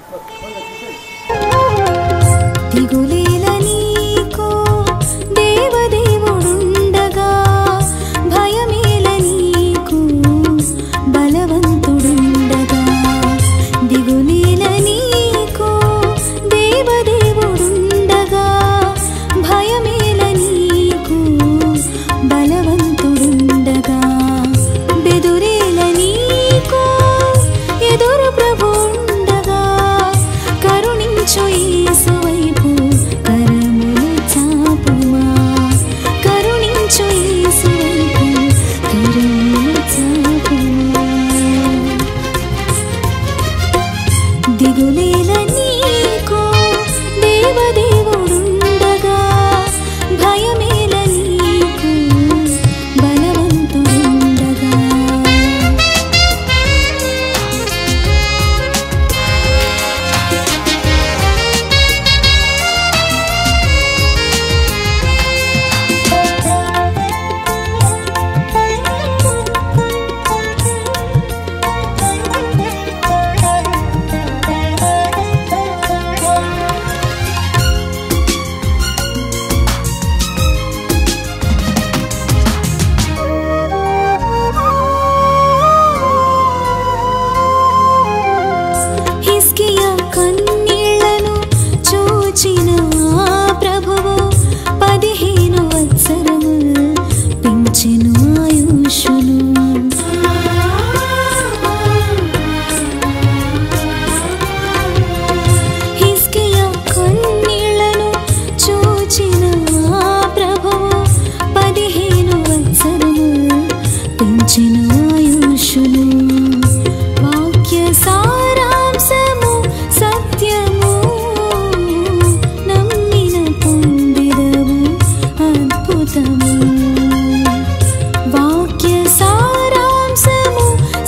Speaker 10: సారాంశము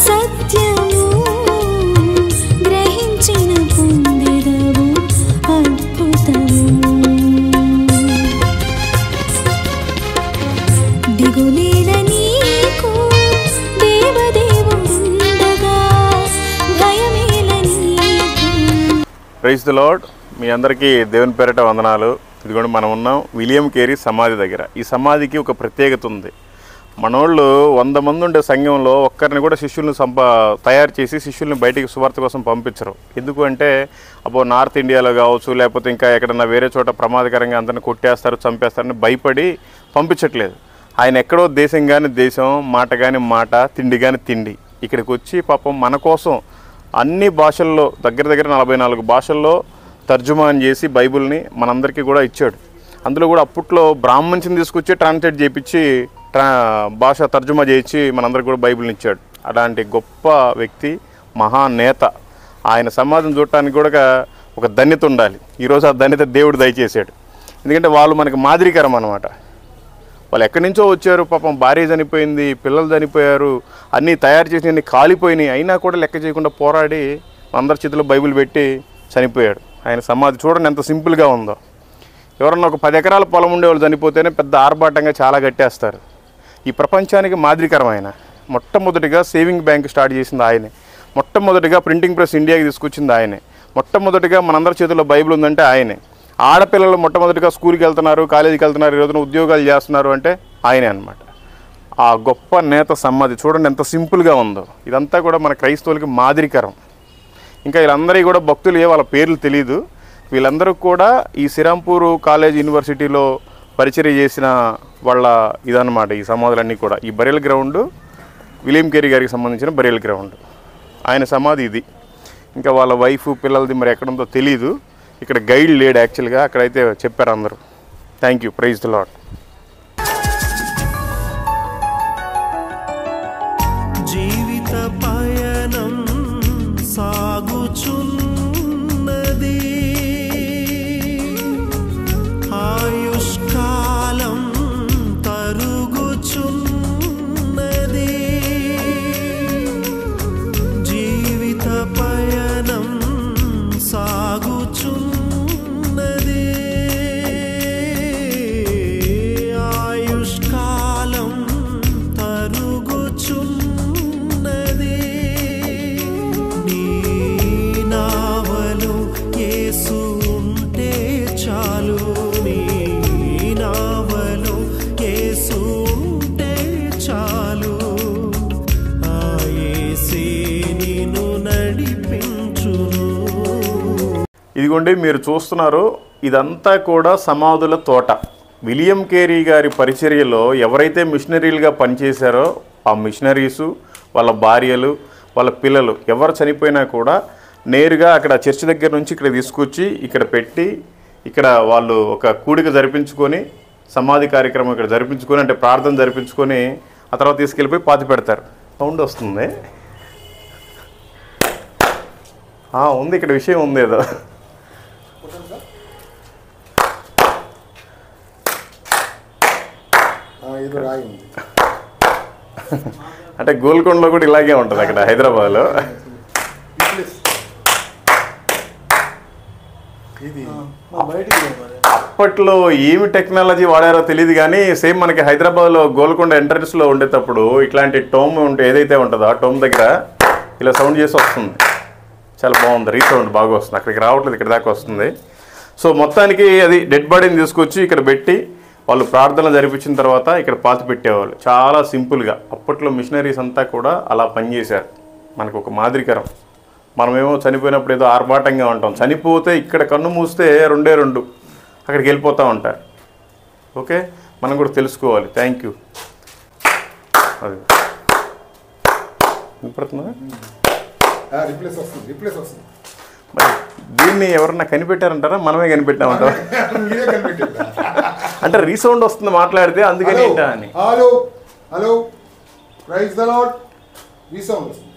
Speaker 10: సత్యము గ్రహించిన
Speaker 1: ప్రైజ్ ది లార్డ్. మీ అందరికీ దేవుని పేరిట వందనాలు. ఇదిగోండి మనం ఉన్నాం విలియం కేరీ సమాధి దగ్గర. ఈ సమాధికి ఒక ప్రత్యేకత ఉంది. మనోళ్ళు 100 మంది ఉండే సంఘంలో ఒక్కరిని కూడా శిష్యుల్ని తయారు చేసి శిష్యుల్ని బయటికి సువార్త కోసం పంపించరు. ఎందుకు అంటే నార్త్ ఇండియాలో కావచ్చు, లేకపోతే ఇంకా ఎక్కడన్నా వేరే చోట ప్రమాదకరంగా అందరిని కొట్టేస్తారు, చంపేస్తారని భయపడి పంపించట్లేదు. ఆయన ఎక్కడో దేశం కానీ దేశం, మాట కానీ మాట, తిండి కానీ తిండి, ఇక్కడికి వచ్చి పాపం మన కోసం అన్ని భాషల్లో దగ్గర 44 భాషల్లో తర్జుమాన్ చేసి బైబిల్ని మనందరికీ కూడా ఇచ్చాడు. అందులో కూడా అప్పట్లో బ్రాహ్మణ్స్ని తీసుకొచ్చి ట్రాన్స్లేట్ చేయించి భాష తర్జుమా చేయించి మనందరికీ కూడా బైబిల్ని ఇచ్చాడు. అలాంటి గొప్ప వ్యక్తి, మహానేత. ఆయన సమాజం చూడటానికి కూడా ఒక ధన్యత ఉండాలి. ఈరోజు ఆ ధన్యత దేవుడు దయచేశాడు. ఎందుకంటే వాళ్ళు మనకి మాదిరికరం అన్నమాట. వాళ్ళు ఎక్కడి నుంచో వచ్చారు, పాపం భార్య చనిపోయింది, పిల్లలు చనిపోయారు, అన్నీ తయారు చేసినవన్నీ కాలిపోయినాయి, అయినా కూడా లెక్క చేయకుండా పోరాడి అందరి చేతిలో బైబిల్ పెట్టి చనిపోయాడు. ఆయన సమాధి చూడండి ఎంత సింపుల్గా ఉందో. ఎవరన్నా ఒక 10 ఎకరాల పొలం ఉండేవాళ్ళు చనిపోతేనే పెద్ద ఆర్భాటంగా చాలా కట్టేస్తారు. ఈ ప్రపంచానికి మాదిరికరం ఆయన. మొట్టమొదటిగా సేవింగ్ బ్యాంక్ స్టార్ట్ చేసింది ఆయనే. మొట్టమొదటిగా ప్రింటింగ్ ప్రెస్ ఇండియాకి తీసుకొచ్చింది ఆయనే. మొట్టమొదటిగా మనందరి చేతుల్లో బైబిల్ ఉందంటే ఆయనే. ఆడపిల్లలు మొట్టమొదటిగా స్కూల్కి వెళ్తున్నారు, కాలేజీకి వెళ్తున్నారు, ఈరోజున ఉద్యోగాలు చేస్తున్నారు అంటే ఆయనే అనమాట. ఆ గొప్ప నేత సమాధి చూడండి ఎంత సింపుల్గా ఉందో. ఇదంతా కూడా మన క్రైస్తవులకి మాదిరికరం. ఇంకా వీళ్ళందరికీ కూడా భక్తులు వాళ్ళ పేర్లు తెలియదు. వీళ్ళందరూ కూడా ఈ శ్రీరాంపూర్ కాలేజ్ యూనివర్సిటీలో పరిచర్య చేసిన వాళ్ళ ఇదన్నమాట. ఈ సమాధులన్నీ కూడా ఈ బరియల్ గ్రౌండ్ విలియం కేరీ గారికి సంబంధించిన బరియల్ గ్రౌండ్. ఆయన సమాధి ఇది. ఇంకా వాళ్ళ వైఫ్ పిల్లలది మరి ఎక్కడుందో తెలీదు. ఇక్కడ గైడ్ లేడు యాక్చువల్గా, అక్కడైతే చెప్పారు అందరూ. Thank you. Praise the lord.
Speaker 3: జీవిత పయనం సాగుచున్నది, ఆయుష్కాలం తరుగుచున్నది. జీవిత పయనం సాగుచున్నది, ఆయుష్కాలం తరుగుచున్నది. నీ నావలో యేసు ఉంటే చాలు, నీ నావలో యేసు ఉంటే చాలు, ఆ యేసే నిన్ను నడిపించును.
Speaker 1: ఇదిగోండి మీరు చూస్తున్నారు, ఇదంతా కూడా సమాధుల తోట. విలియం కేరీ గారి పరిచర్యలో ఎవరైతే మిషనరీలుగా పనిచేశారో ఆ మిషనరీసు, వాళ్ళ భార్యలు, వాళ్ళ పిల్లలు ఎవరు చనిపోయినా కూడా నేరుగా అక్కడ చర్చి దగ్గర నుంచి ఇక్కడ తీసుకొచ్చి ఇక్కడ పెట్టి ఇక్కడ వాళ్ళు ఒక కూడిక జరిపించుకొని సమాధి కార్యక్రమం ఇక్కడ జరిపించుకొని, అంటే ప్రార్థన జరిపించుకొని ఆ తర్వాత తీసుకెళ్ళిపోయి పాతి పెడతారు. సౌండ్ వస్తుంది ఉంది, ఇక్కడ విషయం ఉంది ఏదో. అంటే గోల్కొండలో కూడా ఇలాగే ఉంటుంది అక్కడ హైదరాబాద్లో. అప్పట్లో ఏమి టెక్నాలజీ వాడారో తెలియదు కానీ సేమ్ మనకి హైదరాబాద్లో గోల్కొండ ఎంట్రన్స్లో ఉండేటప్పుడు ఇట్లాంటి టోమ్ ఏదైతే ఉంటుందో ఆ టోమ్ దగ్గర ఇలా సౌండ్ చేసి వస్తుంది. చాలా బాగుంది, రీసౌండ్ బాగా వస్తుంది. అక్కడికి రావట్లేదు, ఇక్కడ దాకా వస్తుంది. సో మొత్తానికి అది డెడ్ బాడీని తీసుకొచ్చి ఇక్కడ పెట్టి వాళ్ళు ప్రార్థన జరిపించిన తర్వాత ఇక్కడ పాతి పెట్టేవాళ్ళు. చాలా సింపుల్గా. అప్పట్లో మిషనరీస్ అంతా కూడా అలా పనిచేశారు. మనకు ఒక మాదిరికరం. మనమేమో చనిపోయినప్పుడు ఏదో ఆర్భాటంగా ఉంటాం. చనిపోతే ఇక్కడ కన్ను మూస్తే 2 అక్కడికి వెళ్ళిపోతూ ఉంటారు. ఓకే, మనం కూడా తెలుసుకోవాలి. Thank you. అది వినపడుతుందా? మరి దీన్ని ఎవరన్నా కనిపెట్టారంటారా, మనమే కనిపెట్టామంటారా? అంటే రీసౌండ్ వస్తుంది మాట్లాడితే, అందుకని ఏంటా అని.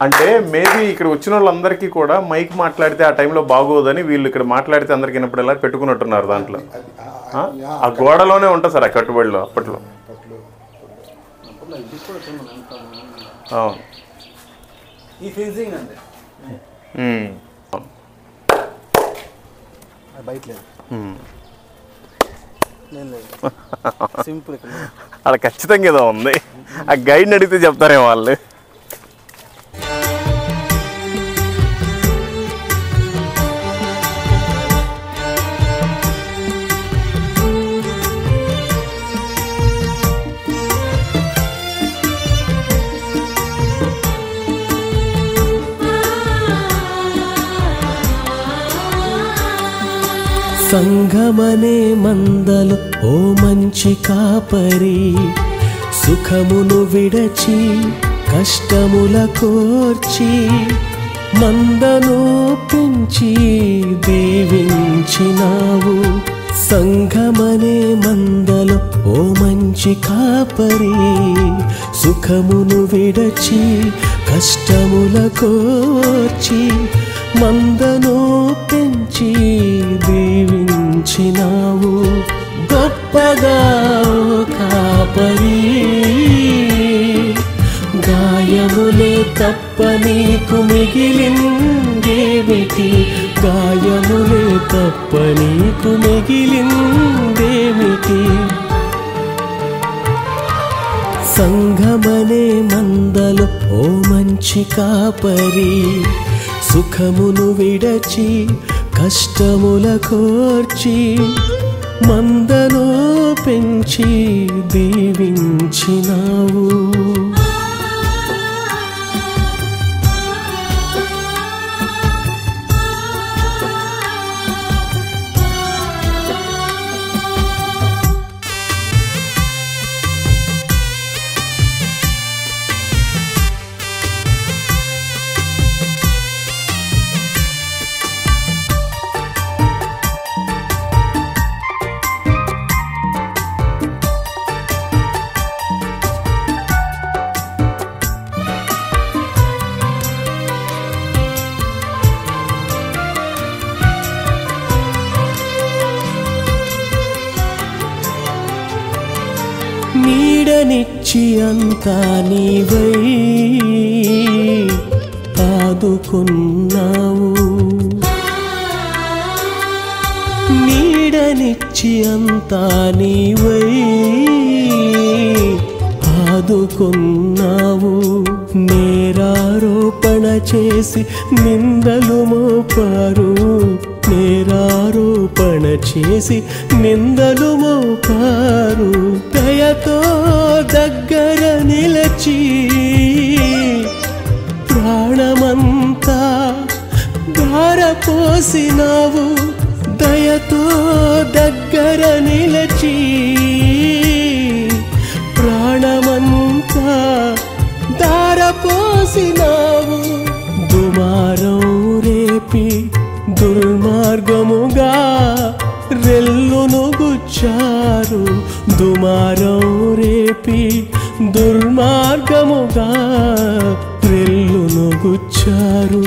Speaker 1: అంటే మేబీ ఇక్కడ వచ్చిన వాళ్ళందరికీ కూడా మైక్ మాట్లాడితే ఆ టైంలో బాగోదని వీళ్ళు ఇక్కడ మాట్లాడితే అందరికి వినపడేలా పెట్టుకున్నట్టున్నారు. దాంట్లో ఆ గోడలోనే ఉంటుంది సార్ ఆ కట్టుబడిలో అప్పట్లో. అవును. అలా ఖచ్చితంగా ఏదో ఉంది. ఆ గైడ్ని అడిగితే చెప్తారేమో వాళ్ళు.
Speaker 3: సంఘమనే మందలు ఓ మంచి కాపరి, సుఖమును విడచి కష్టముల కోర్చి మందను పెంచి దీవించినావు. సంఘమనే మందలు ఓ మంచి కాపరి, సుఖమును విడచి కష్టముల కోర్చి మందను పెంచి దీవించినావు. గొప్పగా కాపరి, గాయములే తప్ప నీకు మిగిలిందేమిటి, గాయములే తప్ప నీకు మిగిలిందేమిటి. సంఘమనే మందలు ఓ మంచి కాపరి, సుఖమును విడచి కష్టముల కోర్చి మందను పెంచి దీవించినావు. నీడనిచ్చి అంతా నీవై ఆదుకున్నావు, నీడనిచ్చి అంతా నీవై ఆదుకున్నావు. నేరారోపణ చేసి నిందలు మోపారు, నేరారోపణ చేసి నిందలు మోపారు. దయతో దగ్గర నిలచి ప్రాణమంతా ధారపోసినావు. దయతో దగ్గర నిలచి ప్రాణమంతా ధారపోసినావు. దుమారం రేపి దుర్మార్గముగా రెల్లును గుచ్చారు, దుమారం రేపి దుర్మార్గముగా రెల్లును గుచ్చారు.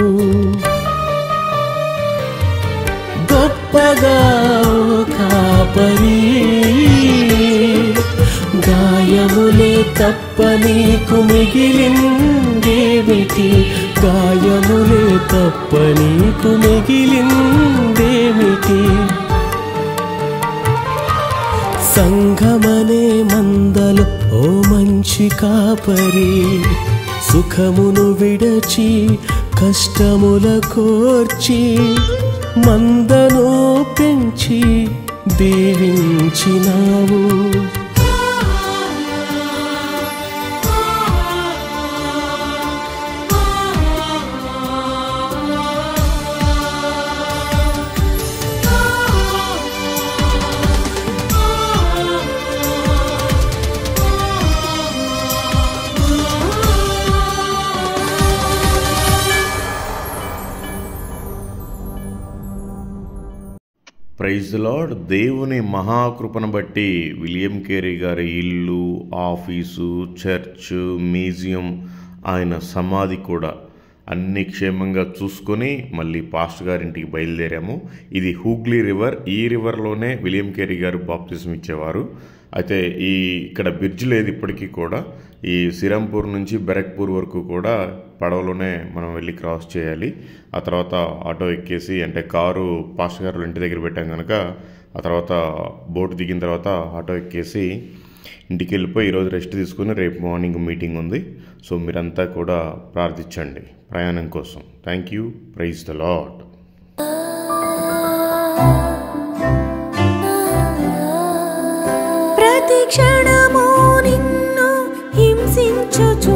Speaker 3: గొప్పగా కాపరి, గాయములే తప్ప నీకు మిగిలిందేమిటి, గాయములే తప్ప నీకు మిగిలిందేమిటి. సంఘమనే మందలు ఓ మంచి కాపరి, సుఖమును విడచి కష్టముల కోర్చి మందను పెంచి దీవించినావు.
Speaker 5: Praise the lord. దేవుని మహాకృపను బట్టి విలియం కేరీ గారి ఇల్లు, ఆఫీసు, చర్చ్, మ్యూజియం, ఆయన సమాధి కూడా అన్ని క్షేమంగా చూసుకొని మళ్ళీ పాస్టర్ గారింటికి బయలుదేరాము. ఇది హూగ్లీ రివర్. ఈ రివర్లోనే విలియం కేరీ గారు బాప్తిజం ఇచ్చేవారు. అయితే ఇక్కడ బ్రిడ్జ్ లేదు ఇప్పటికీ కూడా. ఈ సిరంపూర్ నుంచి బెరక్పూర్ వరకు కూడా పడవలోనే మనం వెళ్ళి క్రాస్ చేయాలి. ఆ తర్వాత ఆటో ఎక్కేసి, అంటే కారు పాస్టర్ గారు ఇంటి దగ్గర పెట్టాం కనుక ఆ తర్వాత బోటు దిగిన తర్వాత ఆటో ఎక్కేసి ఇంటికి వెళ్ళిపోయి ఈరోజు రెస్ట్ తీసుకుని రేపు మార్నింగ్ మీటింగ్ ఉంది. సో మీరంతా కూడా ప్రార్థించండి ప్రయాణం కోసం. Thank you. Praise the Lord.
Speaker 10: ప్రతి క్షణము నిన్ను హింసించుచున్నానయ్యా,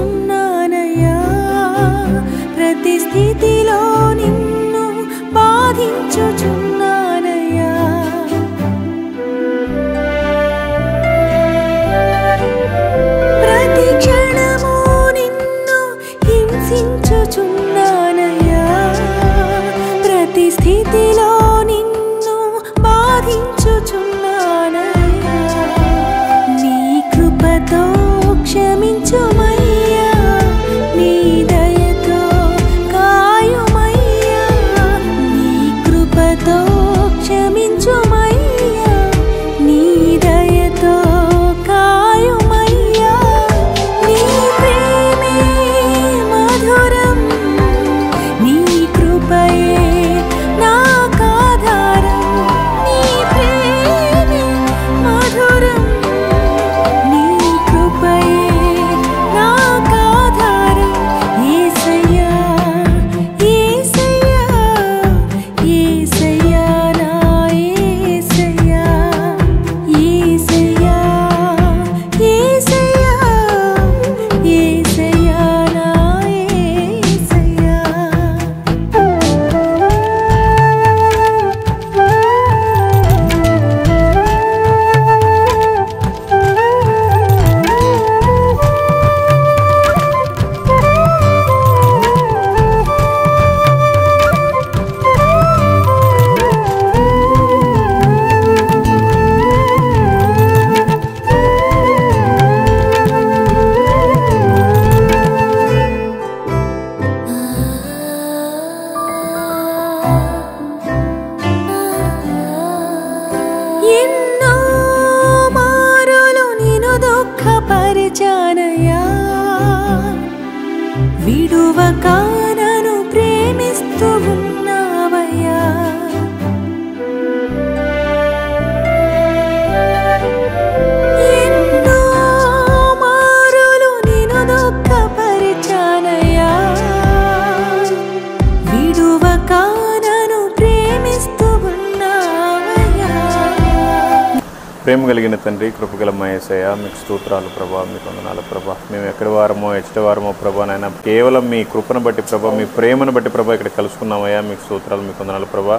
Speaker 10: ప్రతి స్థితిలో నిన్ను బాధించుచున్నానయ్యా. ప్రీతిలో నిన్ను బాధించుచున్నానయ్యా నీ కృపతో క్షమించుమయ్యా నీ దయతో కాయుమయ్యా నీ కృపతో క్షమించుమయ్యా నీ దయతో కాయుమయ్యా నీ ప్రేమే మధురం నీ కృపయే నాకాధారం నీ ప్రేమే మధురం నీ కృపయే నాకాధారం యేసయ్యా యేసయ్యా యేసయ్యా నా యేసయ్యా యేసయ్యా యేసయ్యా యేసయ్యా నా యేసయ్యా ఎన్నో మారులు నిన్ను దుఃఖపరిచానయ్యా విడువక నన్ను ప్రేమిస్తూ ఉన్నావయ్యా ఎన్నో మారులు నిన్ను దుఃఖపరిచానయ్యా విడువక నన్ను ప్రేమిస్తూ ఉన్నావయ్యా
Speaker 1: ప్రేమ కలిగిన తండ్రి, కృపగల యేసయ్య, మీకు స్తోత్రాలు ప్రభా, మీకు వందనాలు ప్రభా. మేము ఎక్కడి వారమో ఎచ్చటి వారమో ప్రభా నాయన, కేవలం మీ కృపను బట్టి ప్రభా, మీ ప్రేమను బట్టి ప్రభా ఇక్కడ కలుసుకున్నామయ్యా. మీకు స్తోత్రాలు, మీకు వందనాలు ప్రభా.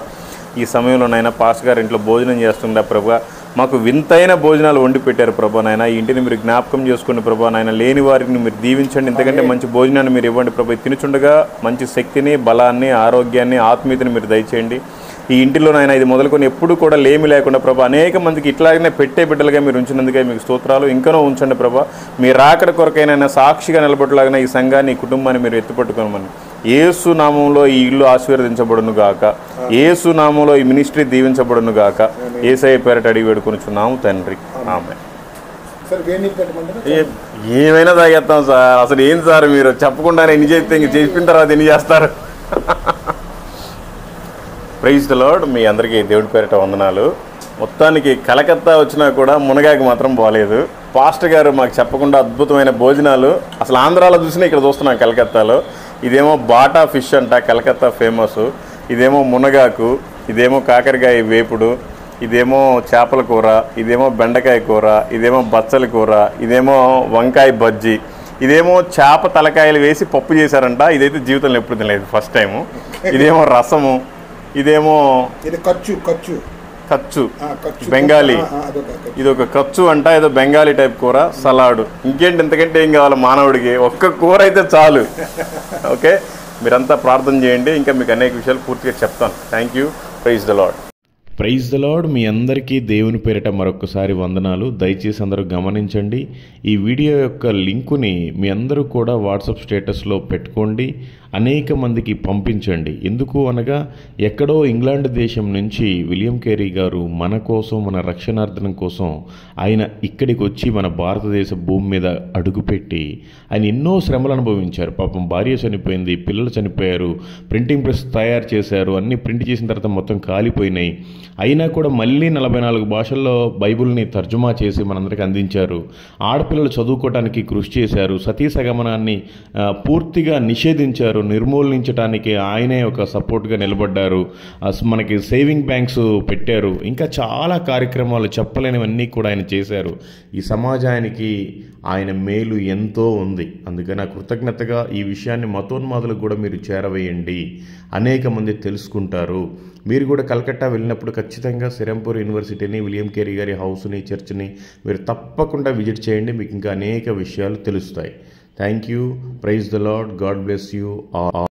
Speaker 1: ఈ సమయంలోనైనా పాస్టర్ గారి ఇంట్లో భోజనం చేస్తుండే ప్రభా, మాకు వింతైన భోజనాలు వండి పెట్టారు ప్రభా నాయన. ఈ ఇంటిని మీరు జ్ఞాపకం చేసుకోండి ప్రభా నాయన. లేని వారిని మీరు దీవించండి, ఎందుకంటే మంచి భోజనాన్ని మీరు ఇవ్వండి ప్రభా. తినుచుండగా మంచి శక్తిని, బలాన్ని, ఆరోగ్యాన్ని, ఆత్మీయతని మీరు దయచేయండి. ఈ ఇంటిలోనైనా ఇది మొదలుకొని ఎప్పుడు కూడా లేమి లేకుండా ప్రభా అనేక మందికి ఇట్లాగనే పెట్టే బిడ్డలుగా మీరు ఉంచినందుకే మీకు స్తోత్రాలు. ఇంకనూ ఉంచండి ప్రభా. మీ రాకడ కొరకైనా సాక్షిగా నిలబడలాగానే ఈ సంఘాన్ని, ఈ కుటుంబాన్ని మీరు ఎత్తుపట్టుకోమని యేసు నామంలో ఈ ఇల్లు ఆశీర్వదించబడును గాక, యేసు నామంలో ఈ మినిస్ట్రీ దీవించబడును గాక. యేసయ్య పేరట అడిగి వేడుకొనుచున్నాము తండ్రి, ఆమేన్. ఏమైనా తాగేస్తాం సార్. అసలు ఏం సార్ మీరు చెప్పకుండానే ఎన్ని చేస్తే ఇంక చెప్పిన తర్వాత ఎన్ని చేస్తారు? Praise the lord. మీ అందరికీ దేవుడి పేరిట వందనాలు. మొత్తానికి కలకత్తా వచ్చినా కూడా మునగాకి మాత్రం బాలేదు. పాస్టర్ గారు మాకు చెప్పకుండా అద్భుతమైన భోజనాలు, అసలు ఆంధ్రాలో చూసినా ఇక్కడ చూస్తున్నాం కలకత్తాలో. ఇదేమో బాటా ఫిష్ అంట, కలకత్తా ఫేమస్. ఇదేమో మునగాకు, ఇదేమో కాకరకాయ వేపుడు, ఇదేమో చేపల కూర, ఇదేమో బెండకాయ కూర, ఇదేమో బచ్చల కూర, ఇదేమో వంకాయ బజ్జీ, ఇదేమో చేప తలకాయలు వేసి పప్పు చేశారంట. ఇదైతే జీవితంలో ఎప్పుడు తినలేదు, ఫస్ట్ టైము. ఇదేమో రసము, ఇదేమో కచ్చు బెంగాలీ, ఇది ఒక కచ్చు అంట, ఏదో బెంగాలీ టైప్ కూర, సలాడు. ఇంకేంటి ఇంతకంటే ఏం కావాలి మానవుడికి? ఒక్క కూర అయితే చాలు. ఓకే, మీరంతా ప్రార్థన చేయండి, ఇంకా మీకు అనేక విషయాలు పూర్తిగా చెప్తాను. Thank you. Praise the lord.
Speaker 5: Praise the lord. మీ అందరికీ దేవుని పేరిట మరొకసారి వందనాలు. దయచేసి అందరూ గమనించండి, ఈ వీడియో యొక్క లింకుని మీ అందరూ కూడా వాట్సాప్ స్టేటస్లో పెట్టుకోండి, అనేక మందికి పంపించండి. ఎందుకు అనగా ఎక్కడో ఇంగ్లాండ్ దేశం నుంచి విలియం కేరీ గారు మన కోసం, మన రక్షణార్థం కోసం ఆయన ఇక్కడికి వచ్చి మన భారతదేశ భూమి మీద అడుగుపెట్టి ఆయన ఎన్నో శ్రమలు అనుభవించారు. పాపం భార్య చనిపోయింది, పిల్లలు చనిపోయారు, ప్రింటింగ్ ప్రెస్ తయారు చేశారు, అన్నీ ప్రింట్ చేసిన తర్వాత మొత్తం కాలిపోయినాయి. అయినా కూడా మళ్ళీ 44 భాషల్లో బైబిల్ని తర్జుమా చేసి మనందరికీ అందించారు. ఆడపిల్లలు చదువుకోవడానికి కృషి చేశారు. సతీ సగమనాన్ని పూర్తిగా నిషేధించారు, నిర్మూలించడానికి ఆయనే ఒక సపోర్ట్గా నిలబడ్డారు. మనకి సేవింగ్ బ్యాంక్స్ పెట్టారు. ఇంకా చాలా కార్యక్రమాలు చెప్పలేనివన్నీ కూడా ఆయన చేశారు. ఈ సమాజానికి ఆయన మేలు ఎంతో ఉంది. అందుకని నా కృతజ్ఞతగా ఈ విషయాన్ని మతోన్మాదులకు కూడా మీరు చేరవేయండి, అనేక మంది తెలుసుకుంటారు. మీరు కూడా కలకత్తా వెళ్ళినప్పుడు ఖచ్చితంగా సిరంపూర్ యూనివర్సిటీని, విలియం కేరీ గారి హౌస్ని, చర్చ్ని మీరు తప్పకుండా విజిట్ చేయండి. మీకు ఇంకా అనేక విషయాలు తెలుస్తాయి. Thank you. Praise the Lord. God bless you all.